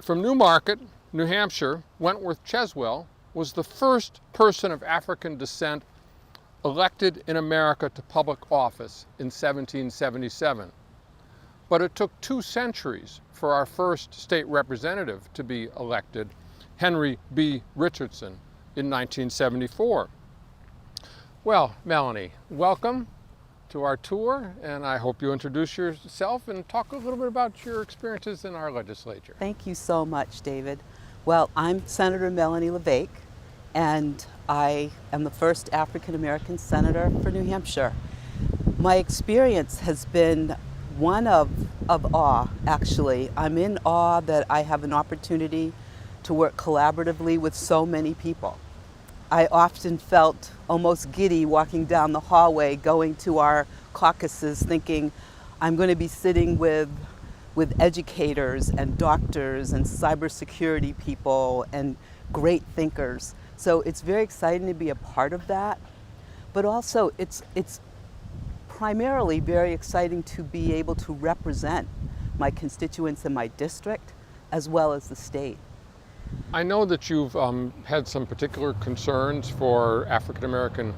From Newmarket, New Hampshire, Wentworth Cheswell was the first person of African descent elected in America to public office in 1777. But it took 2 centuries for our first state representative to be elected, Henry B. Richardson, in 1974. Well, Melanie, welcome to our tour, and I hope you introduce yourself and talk a little bit about your experiences in our legislature. Thank you so much, David. Well, I'm Senator Melanie LeVake, and I am the first African American senator for New Hampshire. My experience has been one of awe, actually. I'm in awe that I have an opportunity to work collaboratively with so many people. I often felt almost giddy walking down the hallway going to our caucuses thinking I'm going to be sitting with educators and doctors and cybersecurity people and great thinkers. So it's very exciting to be a part of that, but also it's primarily very exciting to be able to represent my constituents in my district as well as the state. I know that you've had some particular concerns for African American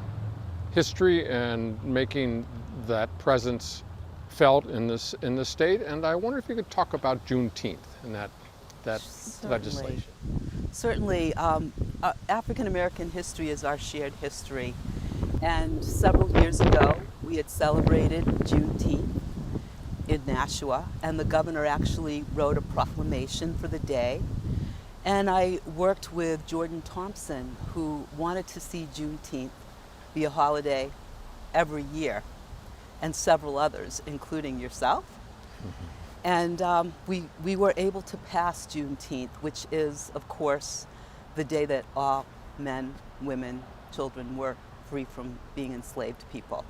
history and making that presence felt in the state, and I wonder if you could talk about Juneteenth and that legislation. Certainly, African American history is our shared history, and several years ago we had celebrated Juneteenth in Nashua, and the governor actually wrote a proclamation for the day. And I worked with Jordan Thompson, who wanted to see Juneteenth be a holiday every year, and several others, including yourself. Mm-hmm. And we were able to pass Juneteenth, which is, of course, the day that all men, women, children were free from being enslaved people.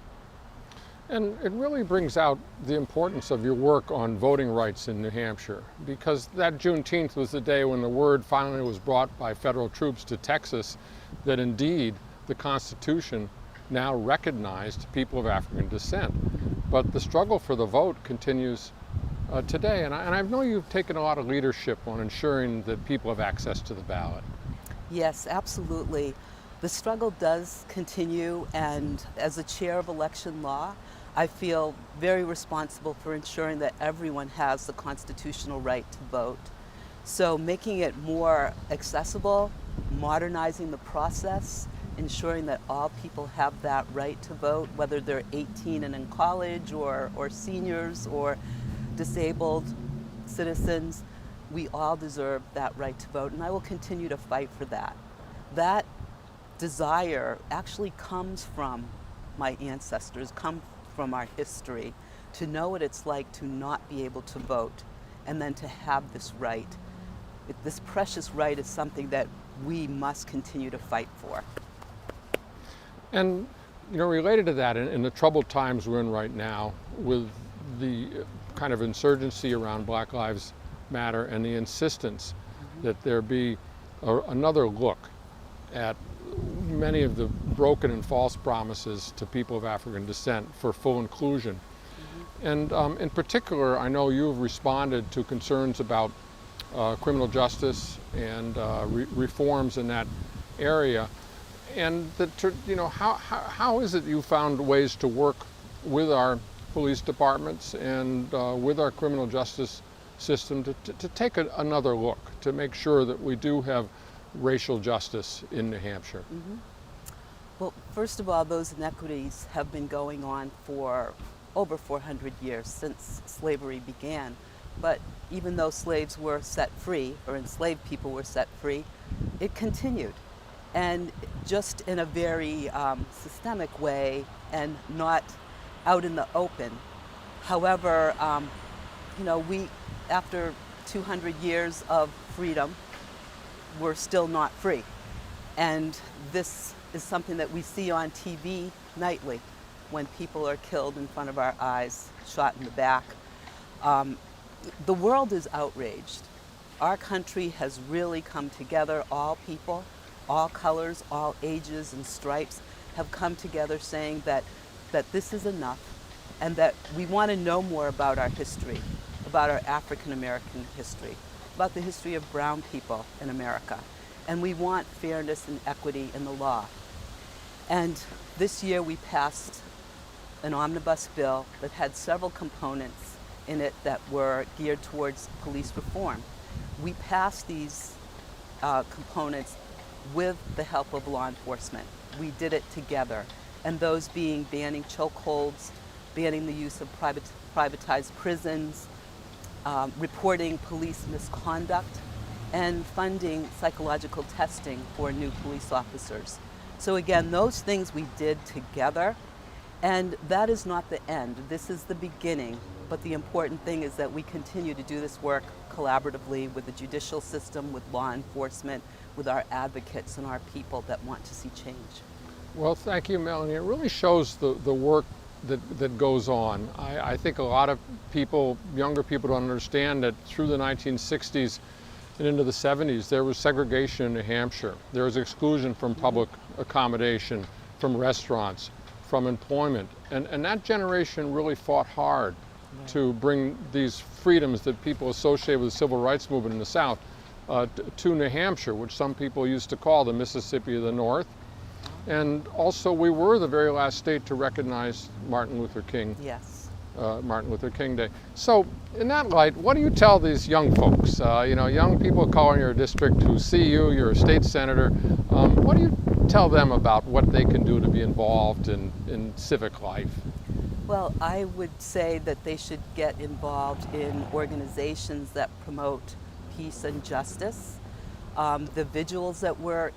And it really brings out the importance of your work on voting rights in New Hampshire, because that Juneteenth was the day when the word finally was brought by federal troops to Texas that indeed the Constitution now recognized people of African descent. But the struggle for the vote continues today, and I know you've taken a lot of leadership on ensuring that people have access to the ballot. Yes, absolutely. The struggle does continue, and as a chair of election law, I feel very responsible for ensuring that everyone has the constitutional right to vote. So making it more accessible, modernizing the process, ensuring that all people have that right to vote, whether they're 18 and in college or seniors or disabled citizens, we all deserve that right to vote, and I will continue to fight for that. That desire actually comes from my ancestors, come from our history, to know what it's like to not be able to vote and then to have this right. This precious right is something that we must continue to fight for. And related to that, in the troubled times we're in right now, with the kind of insurgency around Black Lives Matter and the insistence that there be another look at many of the broken and false promises to people of African descent for full inclusion. Mm-hmm. And in particular, I know you've responded to concerns about criminal justice and reforms in that area. And how is it you found ways to work with our police departments and with our criminal justice system to take another look, to make sure that we do have racial justice in New Hampshire? Well, first of all, those inequities have been going on for over 400 years, since slavery began. But even though slaves were set free, or enslaved people were set free, it continued. And just in a very systemic way and not out in the open. However, we, after 200 years of freedom, we're still not free. And this is something that we see on TV nightly when people are killed in front of our eyes, shot in the back. The world is outraged. Our country has really come together. All people, all colors, all ages and stripes have come together saying that this is enough and that we want to know more about our history, about our African American history, about the history of brown people in America. And we want fairness and equity in the law. And this year we passed an omnibus bill that had several components in it that were geared towards police reform. We passed these components with the help of law enforcement. We did it together, and those being banning chokeholds, banning the use of privatized prisons, reporting police misconduct, and funding psychological testing for new police officers. So again, those things we did together, and that is not the end. This is the beginning, but the important thing is that we continue to do this work collaboratively with the judicial system, with law enforcement, with our advocates and our people that want to see change. Well, thank you, Melanie. It really shows the work that goes on. I think a lot of people, younger people, don't understand that through the 1960s and into the 70s, there was segregation in New Hampshire. There was exclusion from public accommodation, from restaurants, from employment. And that generation really fought hard to bring these freedoms that people associate with the civil rights movement in the South to New Hampshire, which some people used to call the Mississippi of the North. And also, we were the very last state to recognize Martin Luther King. Yes. Martin Luther King Day. So, in that light, what do you tell these young folks? Young people of color in your district who see you, you're a state senator. What do you tell them about what they can do to be involved in civic life? Well, I would say that they should get involved in organizations that promote peace and justice. The vigils that we're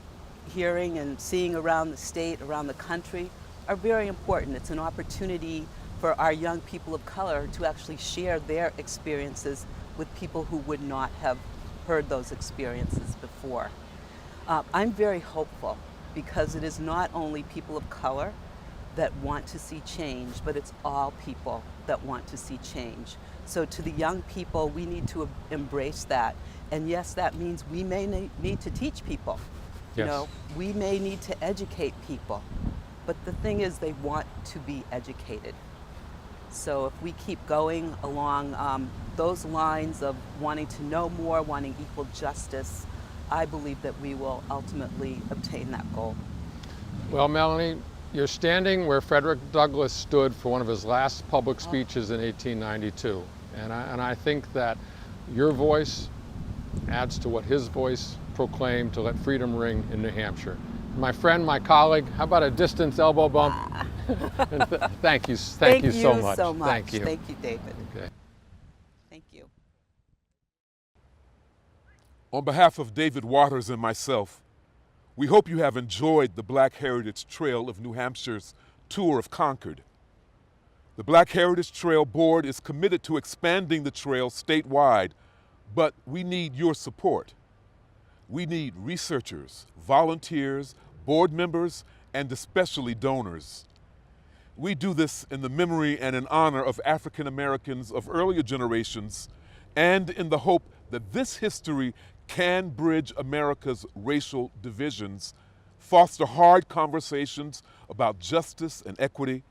hearing and seeing around the state, around the country, are very important. It's an opportunity for our young people of color to actually share their experiences with people who would not have heard those experiences before. I'm very hopeful because it is not only people of color that want to see change, but it's all people that want to see change. So to the young people, we need to embrace that. And yes, that means we may need to teach people. Yes. We may need to educate people. But the thing is, they want to be educated. So if we keep going along those lines of wanting to know more, wanting equal justice, I believe that we will ultimately obtain that goal. Well, Melanie, you're standing where Frederick Douglass stood for one of his last public speeches in 1892. And I think that your voice adds to what his voice proclaimed to let freedom ring in New Hampshire. My friend, my colleague, how about a distance elbow bump? And thank you so much. Thank you so much. Thank you. Thank you, David. Okay. Thank you. On behalf of David Waters and myself, we hope you have enjoyed the Black Heritage Trail of New Hampshire's tour of Concord. The Black Heritage Trail Board is committed to expanding the trail statewide, but we need your support. We need researchers, volunteers, board members, and especially donors. We do this in the memory and in honor of African Americans of earlier generations, and in the hope that this history can bridge America's racial divisions, foster hard conversations about justice and equity,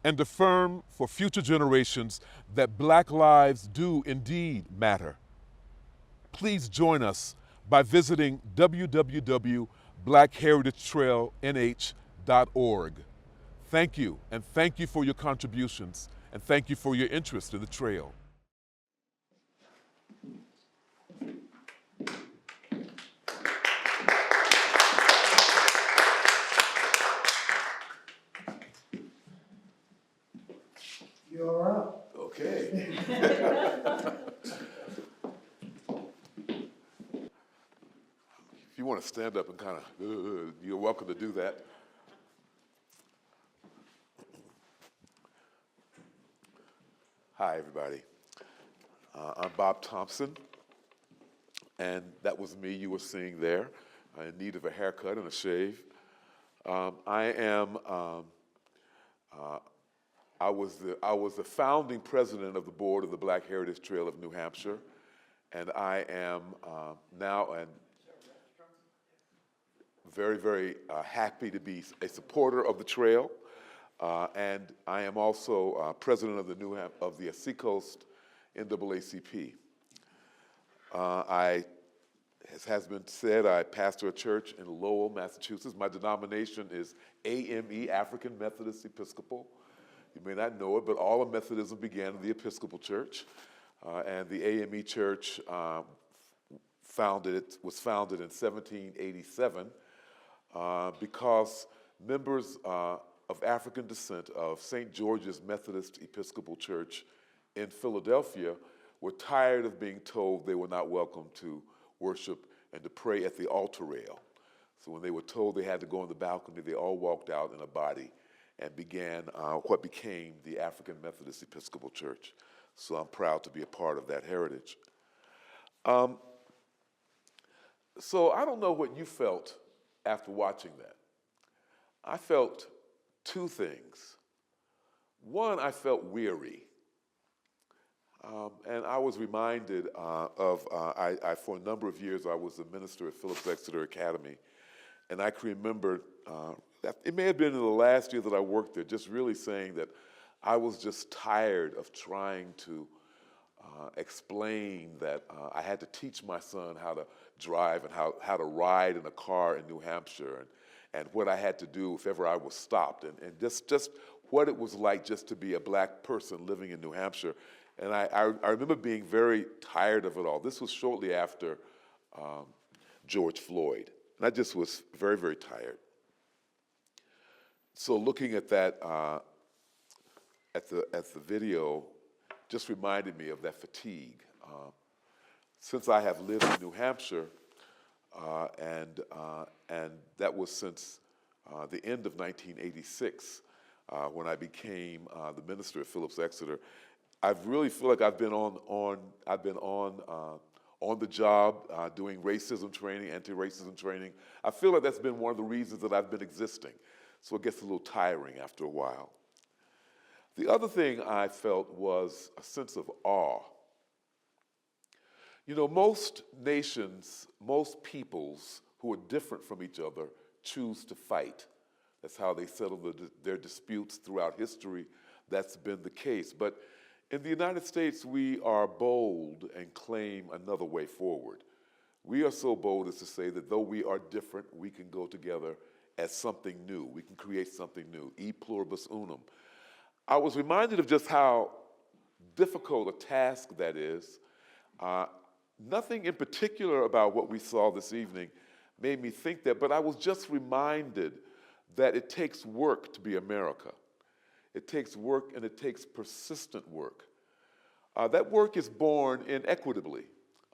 and affirm for future generations that Black lives do indeed matter. Please join us by visiting www.blackheritagetrailnh.org. Thank you, and thank you for your contributions, and thank you for your interest in the trail. You're up. Okay. If you want to stand up and kind of, you're welcome to do that. Hi, everybody. I'm Bob Thompson, and that was me you were seeing there, in need of a haircut and a shave. I was the founding president of the board of the Black Heritage Trail of New Hampshire, and I am now and very, very happy to be a supporter of the trail, and I am also president of the Seacoast NAACP. As has been said, I pastor a church in Lowell, Massachusetts. My denomination is AME, African Methodist Episcopal. You may not know it, but all of Methodism began in the Episcopal Church, and the AME Church was founded in 1787 because members of African descent of St. George's Methodist Episcopal Church in Philadelphia were tired of being told they were not welcome to worship and to pray at the altar rail. So when they were told they had to go on the balcony, they all walked out in a body and began what became the African Methodist Episcopal Church. So I'm proud to be a part of that heritage. So I don't know what you felt after watching that. I felt two things. One, I felt weary. And I was reminded for a number of years, I was a minister at Phillips Exeter Academy. And I can remember, it may have been in the last year that I worked there, just really saying that I was just tired of trying to explain that I had to teach my son how to drive and how to ride in a car in New Hampshire and what I had to do if ever I was stopped and just what it was like just to be a black person living in New Hampshire. And I remember being very tired of it all. This was shortly after George Floyd. And I just was very, very tired. So looking at that, at the video, just reminded me of that fatigue. Since I have lived in New Hampshire, and that was since the end of 1986, when I became the minister at Phillips Exeter, I really feel like I've been on the job doing racism training, anti-racism training. I feel like that's been one of the reasons that I've been existing. So it gets a little tiring after a while. The other thing I felt was a sense of awe. You know, most nations, most peoples who are different from each other choose to fight. That's how they settle their disputes throughout history. That's been the case. But in the United States, we are bold and claim another way forward. We are so bold as to say that though we are different, we can go together as something new. We can create something new. E pluribus unum. I was reminded of just how difficult a task that is. Nothing in particular about what we saw this evening made me think that, but I was just reminded that it takes work to be America. It takes work and it takes persistent work. That work is born inequitably.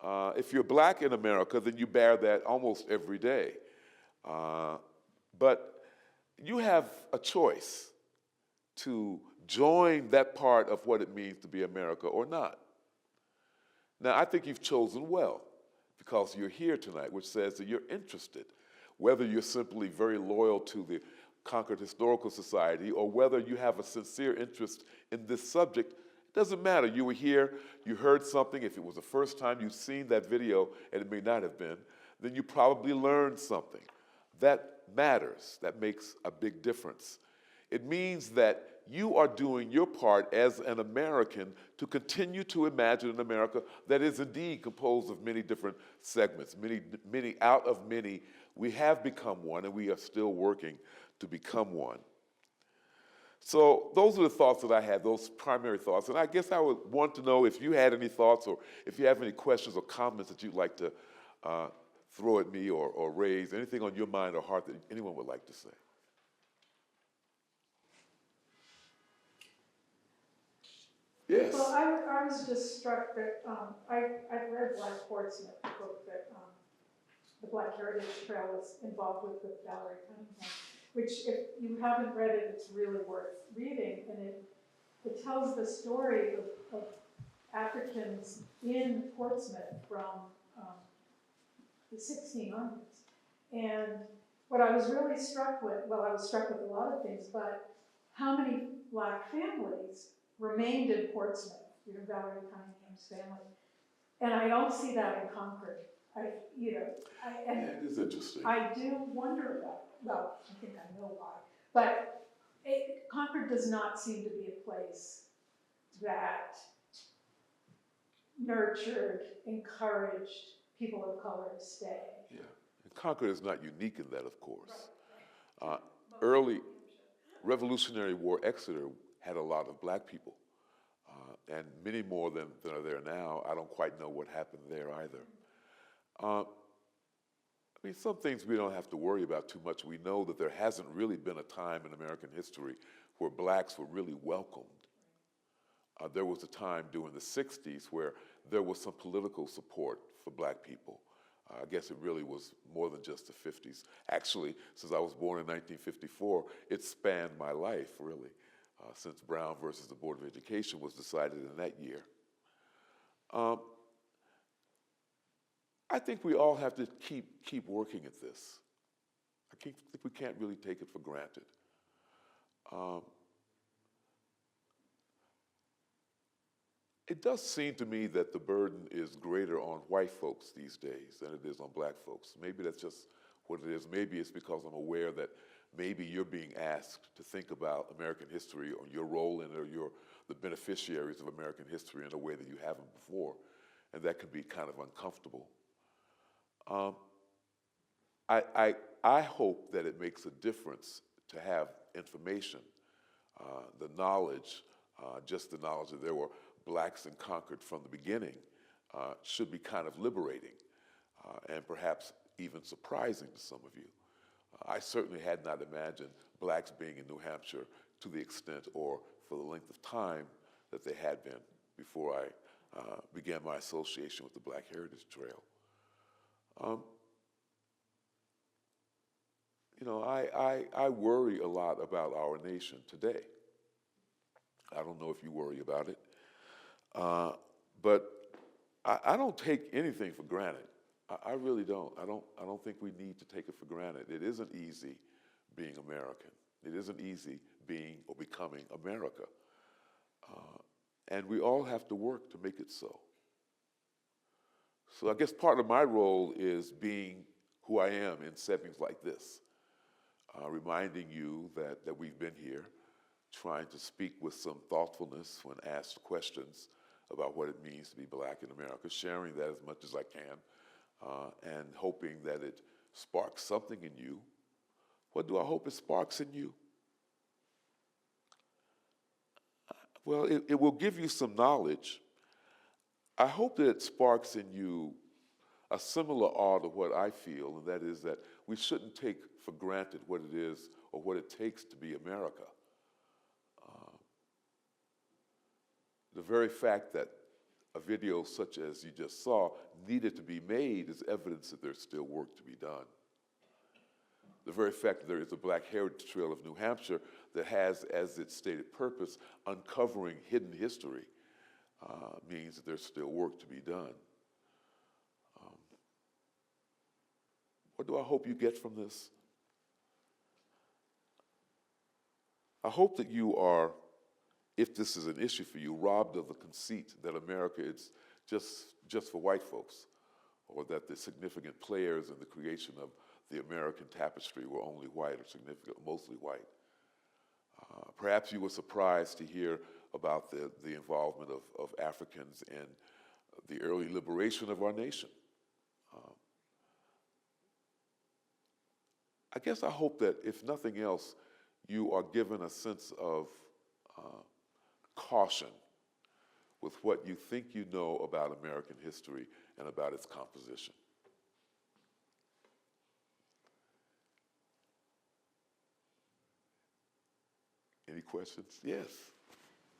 If you're black in America, then you bear that almost every day. But you have a choice to join that part of what it means to be America or not. Now, I think you've chosen well because you're here tonight, which says that you're interested, whether you're simply very loyal to the Concord Historical Society or whether you have a sincere interest in this subject. It doesn't matter. You were here, you heard something. If it was the first time you've seen that video, and it may not have been, then you probably learned something. That matters. That makes a big difference. It means that you are doing your part as an American to continue to imagine an America that is indeed composed of many different segments. Many out of many, we have become one, and we are still working to become one. So those are the thoughts that I had, those primary thoughts. And I guess I would want to know if you had any thoughts or if you have any questions or comments that you'd like to throw at me or raise, anything on your mind or heart that anyone would like to say. Yes. Well, I was just struck that, I've read Black Portsmouth, the book that, the Black Heritage Trail was involved with Valerie Cunningham, which if you haven't read it, it's really worth reading, and it tells the story of Africans in Portsmouth from the 1600s. And what I was really struck with, well, I was struck with a lot of things, but how many Black families remained in Portsmouth, Valerie Cunningham's family. And I don't see that in Concord. It is interesting. I do wonder about, well, I think I know why, but Concord does not seem to be a place that nurtured, encouraged people of color to stay. Yeah. And Concord is not unique in that, of course. Early Revolutionary War Exeter had a lot of black people, and many more than are there now. I don't quite know what happened there either. I mean, some things we don't have to worry about too much. We know that there hasn't really been a time in American history where blacks were really welcomed. There was a time during the 60s where there was some political support for black people. I guess it really was more than just the 50s. Actually, since I was born in 1954, it spanned my life, really, since Brown versus the Board of Education was decided in that year. I think we all have to keep working at this. I think we can't really take it for granted. It does seem to me that the burden is greater on white folks these days than it is on black folks. Maybe that's just what it is. Maybe it's because I'm aware that maybe you're being asked to think about American history or your role in it, or you're the beneficiaries of American history in a way that you haven't before, and that can be kind of uncomfortable. I hope that it makes a difference to have information, the knowledge, just the knowledge that there were blacks in Concord from the beginning should be kind of liberating and perhaps even surprising to some of you. I certainly had not imagined blacks being in New Hampshire to the extent or for the length of time that they had been before I began my association with the Black Heritage Trail. I worry a lot about our nation today. I don't know if you worry about it. But I don't take anything for granted. I really don't. I don't think we need to take it for granted. It isn't easy being American. It isn't easy being or becoming America. And we all have to work to make it so. So I guess part of my role is being who I am in settings like this, reminding you that we've been here, trying to speak with some thoughtfulness when asked questions about what it means to be black in America, sharing that as much as I can, and hoping that it sparks something in you. What do I hope it sparks in you? Well, it will give you some knowledge. I hope that it sparks in you a similar awe to what I feel, and that is that we shouldn't take for granted what it is or what it takes to be America. The very fact that a video such as you just saw needed to be made is evidence that there's still work to be done. The very fact that there is a Black Heritage Trail of New Hampshire that has, as its stated purpose, uncovering hidden history means that there's still work to be done. What do I hope you get from this? I hope that you are, if this is an issue for you, robbed of the conceit that America is just for white folks, or that the significant players in the creation of the American tapestry were only white or mostly white. Perhaps you were surprised to hear about the involvement of Africans in the early liberation of our nation. I guess I hope that, if nothing else, you are given a sense of caution with what you think you know about American history and about its composition. Any questions? Yes.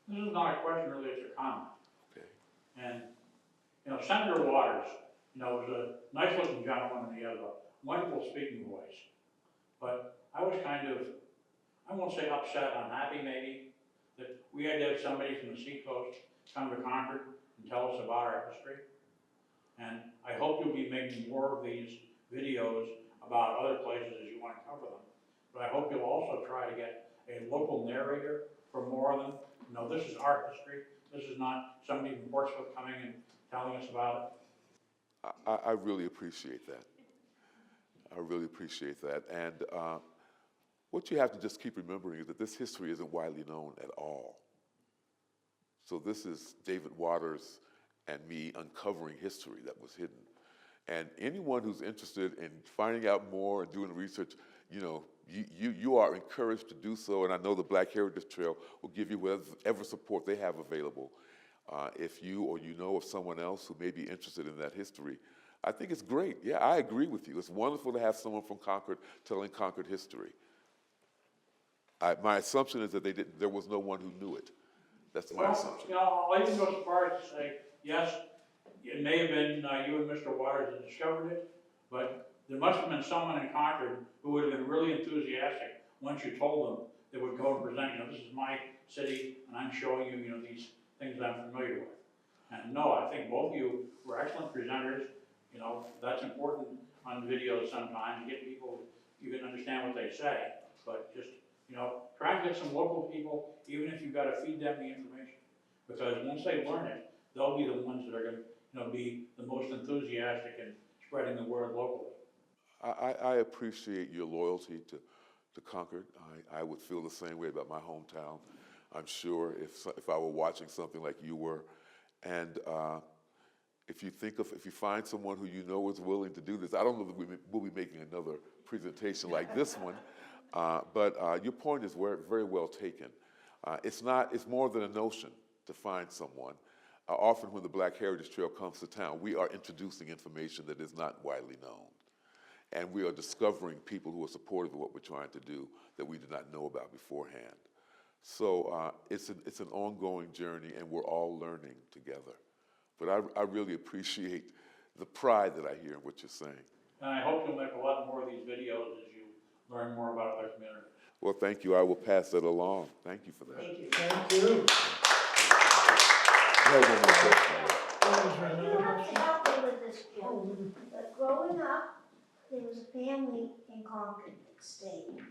This is not a question, really, it's a comment. Okay. And, you know, Senator Waters, you know, was a nice-looking gentleman and he had a wonderful speaking voice. But I was kind of, I won't say upset, unhappy maybe, that we had to have somebody from the seacoast come to Concord and tell us about our history. And I hope you'll be making more of these videos about other places as you want to cover them. But I hope you'll also try to get a local narrator from more of them. You know, this is our history. This is not somebody from Portsmouth coming and telling us about it. I really appreciate that. I really appreciate that. And what you have to just keep remembering is that this history isn't widely known at all. So this is David Waters and me uncovering history that was hidden. And anyone who's interested in finding out more and doing research, you know, you are encouraged to do so. And I know the Black Heritage Trail will give you whatever support they have available. If you or you know of someone else who may be interested in that history, I think it's great. Yeah, I agree with you. It's wonderful to have someone from Concord telling Concord history. My assumption is that there was no one who knew it. That's my assumption. You know, I'll even go so far as to say, yes, it may have been you and Mr. Waters that discovered it, but there must have been someone in Concord who would have been really enthusiastic once you told them that would go and present, you know, this is my city, and I'm showing you, you know, these things that I'm familiar with. And no, I think both of you were excellent presenters. You know, that's important on videos sometimes, to get people, you can understand what they say, but just, you know, try and get some local people, even if you've got to feed them the information. Because once they learn it, they'll be the ones that are going to, you know, be the most enthusiastic in spreading the word locally. I appreciate your loyalty to Concord. I would feel the same way about my hometown, I'm sure, if I were watching something like you were. And if you find someone who you know is willing to do this, I don't know that we'll be making another presentation like this one, but your point is very well taken. It's more than a notion to find someone. Often when the Black Heritage Trail comes to town, we are introducing information that is not widely known. And we are discovering people who are supportive of what we're trying to do that we did not know about beforehand. So it's an ongoing journey, and we're all learning together. But I really appreciate the pride that I hear in what you're saying. And I hope you'll make a lot more of these videos as you learn more about other communities. Well, thank you. I will pass that along. Thank you for that. Thank you. Thank you. I have one more question. You have to help me with this, Jim. But growing up, there was a family in Concord that stayed.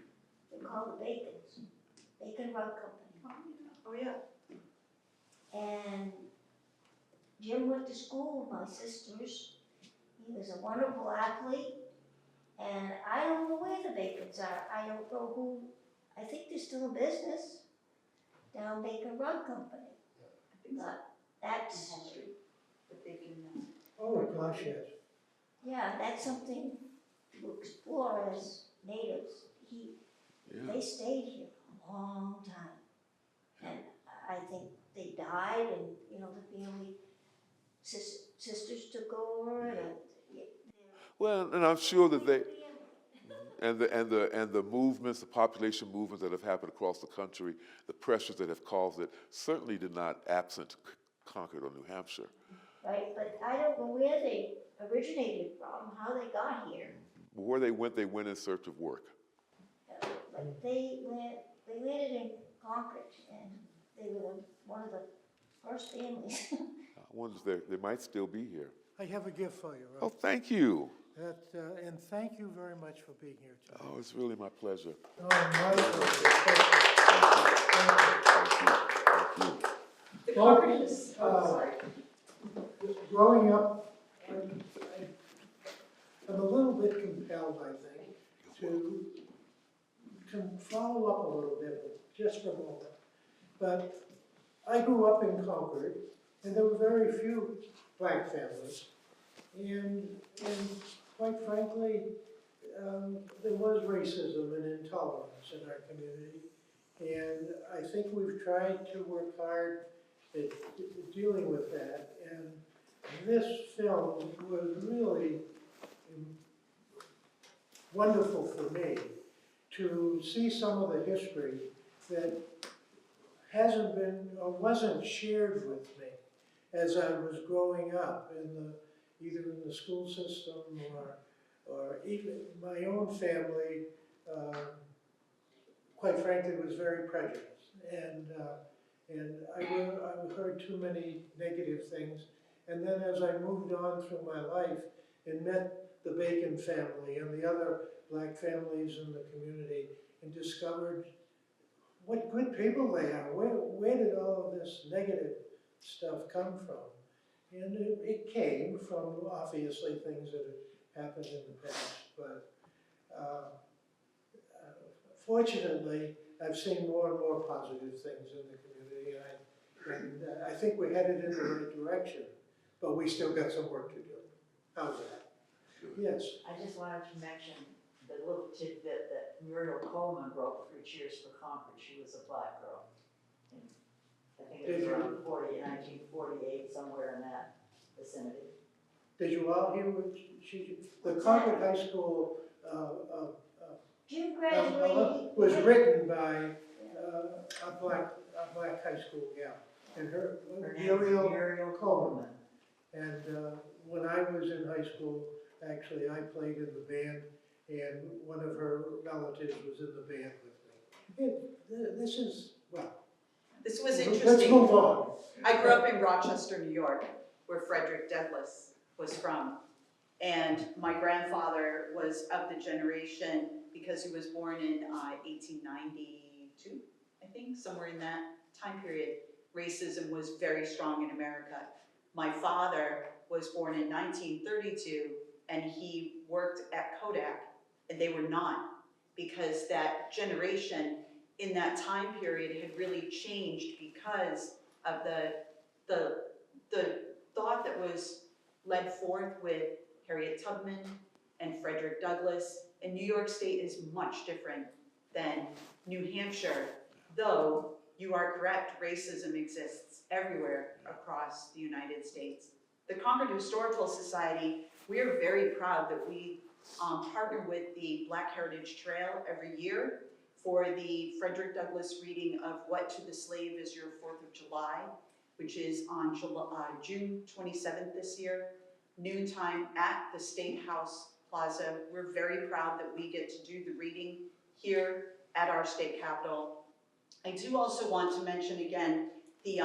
They're called the Bacons, Bacon Rug Company. Oh, yeah. And Jim went to school with my sisters. He was a wonderful athlete. And I don't know where the Bacons are. I don't know who, I think they're still in business down Bacon Rug Company. But that's, But they can, Oh, gosh, yes. yeah, that's something to explore as natives. They stayed here a long time. And I think they died and, you know, the family, sisters took over and. Well, and I'm sure that they, and the movements, the population movements that have happened across the country, the pressures that have caused it, certainly did not absent Concord or New Hampshire. Right, but I don't know where they originated from, how they got here. Where they went in search of work. But they landed in Concord, and they were one of the first families. I wonder if they might still be here. I have a gift for you, Oh, Ralph. thank you. And thank you very much for being here today. Oh, it's really my pleasure. Oh, my pleasure. Thank you. the Concord is, sorry. Growing up, I'm a little bit compelled, I think, to follow up a little bit, just for a moment. But I grew up in Concord, and there were very few black families. And quite frankly, there was racism and intolerance in our community. And I think we've tried to work hard at dealing with that. And this film was really wonderful for me to see some of the history that hasn't been, or wasn't shared with me as I was growing up either in the school system or even my own family, quite frankly, was very prejudiced. And I heard too many negative things. And then as I moved on through my life and met the Bacon family and the other black families in the community and discovered what good people they are. Where did all of this negative stuff come from? And it came from, obviously, things that had happened in the past. But fortunately, I've seen more and more positive things in the community, and I think we're headed in the right direction. But we still got some work to do. How's that? Yes. I just wanted to mention the little tidbit that Muriel Coleman wrote for Cheers for Concord. She was a black girl. And I think it was around 1948, somewhere in that vicinity. Did you all hear what the Concord High School Jim graduated. was written by a black high school gal, and her name is Muriel Muriel Coleman. And when I was in high school, actually, I played in the band, and one of her relatives was in the band with me. This is, well, This was let's interesting. move on. I grew up in Rochester, New York, where Frederick Douglass was from. And my grandfather was of the generation, because he was born in 1892, I think, somewhere in that time period. Racism was very strong in America. My father was born in 1932, and he worked at Kodak, and they were not, because that generation in that time period had really changed because of the thought that was led forth with Harriet Tubman and Frederick Douglass. And New York State is much different than New Hampshire, though you are correct, racism exists everywhere across the United States. The Concord Historical Society, we are very proud that we partner with the Black Heritage Trail every year for the Frederick Douglass reading of What to the Slave Is Your 4th of July, which is on June 27th this year, noontime at the State House Plaza. We're very proud that we get to do the reading here at our state capitol. I do also want to mention again, the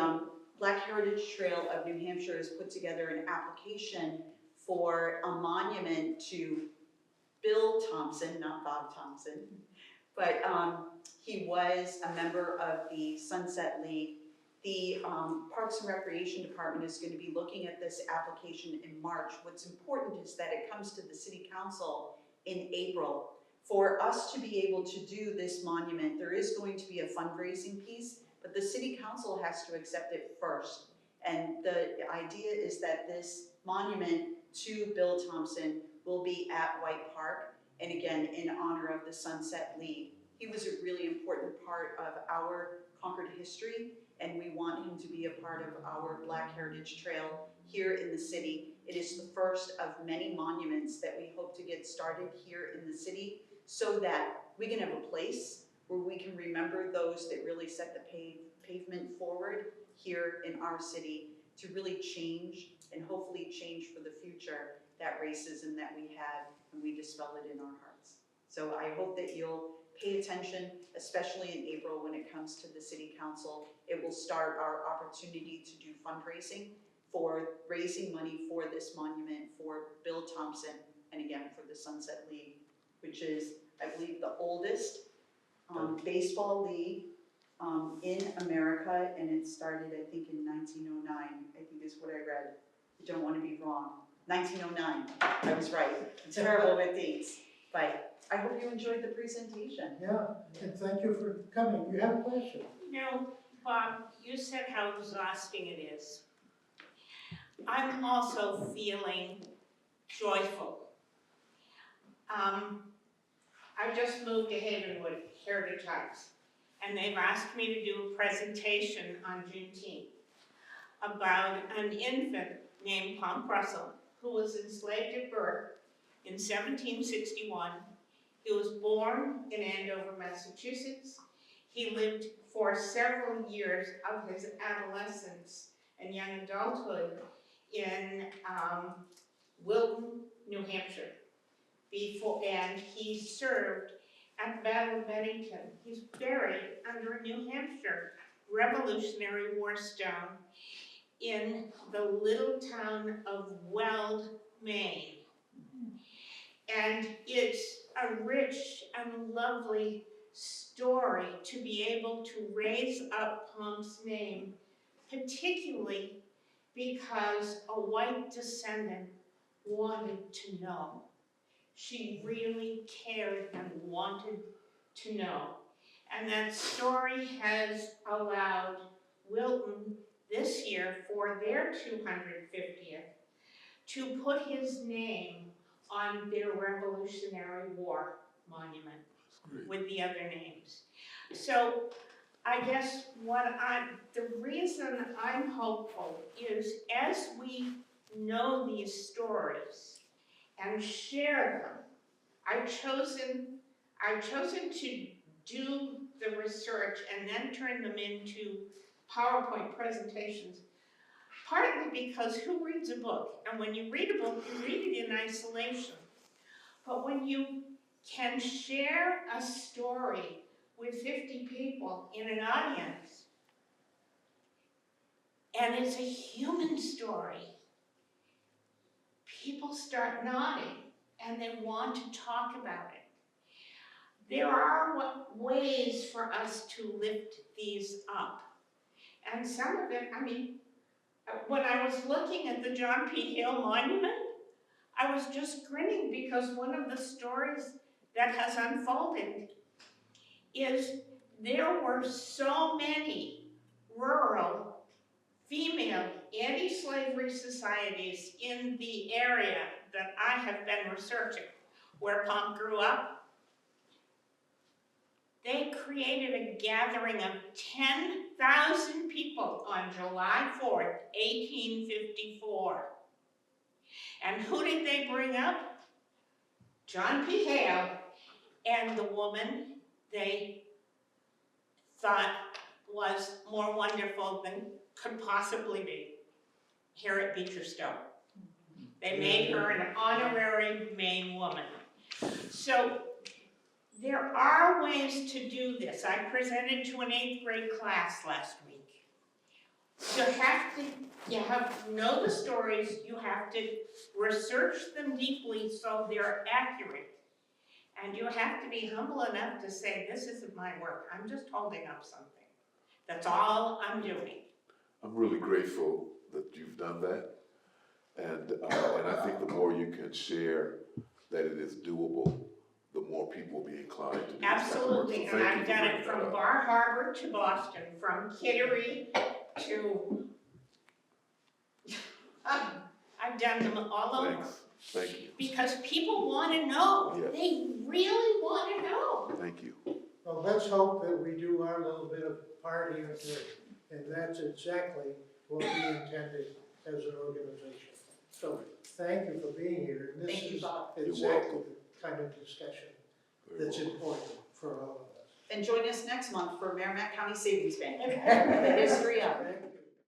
Black Heritage Trail of New Hampshire has put together an application for a monument to Bill Thompson, not Bob Thompson, but he was a member of the Sunset League. The Parks and Recreation Department is going to be looking at this application in March. What's important is that it comes to the City Council in April. For us to be able to do this monument, there is going to be a fundraising piece, but the City Council has to accept it first. And the idea is that this monument to Bill Thompson will be at White Park, and again, in honor of the Sunset League. He was a really important part of our Concord history, and we want him to be a part of our Black Heritage Trail here in the city. It is the first of many monuments that we hope to get started here in the city, so that we can have a place where we can remember those that really set the pavement forward here in our city to really change, and hopefully change for the future, that racism that we had, and we dispel it in our hearts. So I hope that you'll pay attention, especially in April when it comes to the City Council. It will start our opportunity to do fundraising for raising money for this monument for Bill Thompson, and again for the Sunset League, which is, I believe, the oldest baseball league in America, and it started, I think, in 1909, I think is what I read. I don't want to be wrong. 1909, I was right. I'm terrible with dates, but I hope you enjoyed the presentation. Yeah, and thank you for coming. You have a question? No, Bob, you said how exhausting it is. I'm also feeling joyful. I just moved to Havenwood, Heritage Heights, and they've asked me to do a presentation on Juneteenth about an infant named Pump Russell, who was enslaved at birth in 1761. He was born in Andover, Massachusetts. He lived for several years of his adolescence and young adulthood in Wilton, New Hampshire. And he served at the Battle of Bennington. He's buried under a New Hampshire Revolutionary War stone in the little town of Weld, Maine. And it's a rich and lovely story to be able to raise up Pom's name, particularly because a white descendant wanted to know. She really cared and wanted to know. And that story has allowed Wilton this year, for their 250th, to put his name on their Revolutionary War monument with the other names. So I guess the reason I'm hopeful is as we know these stories and share them, I've chosen to do the research and then turn them into PowerPoint presentations, partly because who reads a book? And when you read a book, you read it in isolation. But when you can share a story with 50 people in an audience, and it's a human story, people start nodding and they want to talk about it. There are ways for us to lift these up. And some of it, when I was looking at the John P. Hale Monument, I was just grinning because one of the stories that has unfolded is there were so many rural female anti-slavery societies in the area that I have been researching, where Pom grew up. They created a gathering of 10,000 people on July 4th, 1854. And who did they bring up? John P. Hale and the woman they thought was more wonderful than could possibly be, Harriet Beecher Stowe. They made her an honorary Maine woman. So there are ways to do this. I presented to an 8th grade class last week. You have to know the stories, you have to research them deeply so they're accurate. And you have to be humble enough to say, this isn't my work, I'm just holding up something. That's all I'm doing. I'm really grateful that you've done that. And I think the more you can share that it is doable, the more people will be inclined to do this. Absolutely, So and I've done it from Bar Harbor to Boston, from Kittery to, I've done them all over. Thanks. Thank you. Because people want to know. Yes. They really want to know. Thank you. Well, let's hope that we do our little bit of part here too. And that's exactly what we intended as an organization. So thank you for being here. And this Thank you, is Bob. exactly the kind of discussion Very that's welcome. important for all of us. And join us next month for Merrimack County Savings Bank, the history of it. Thank you.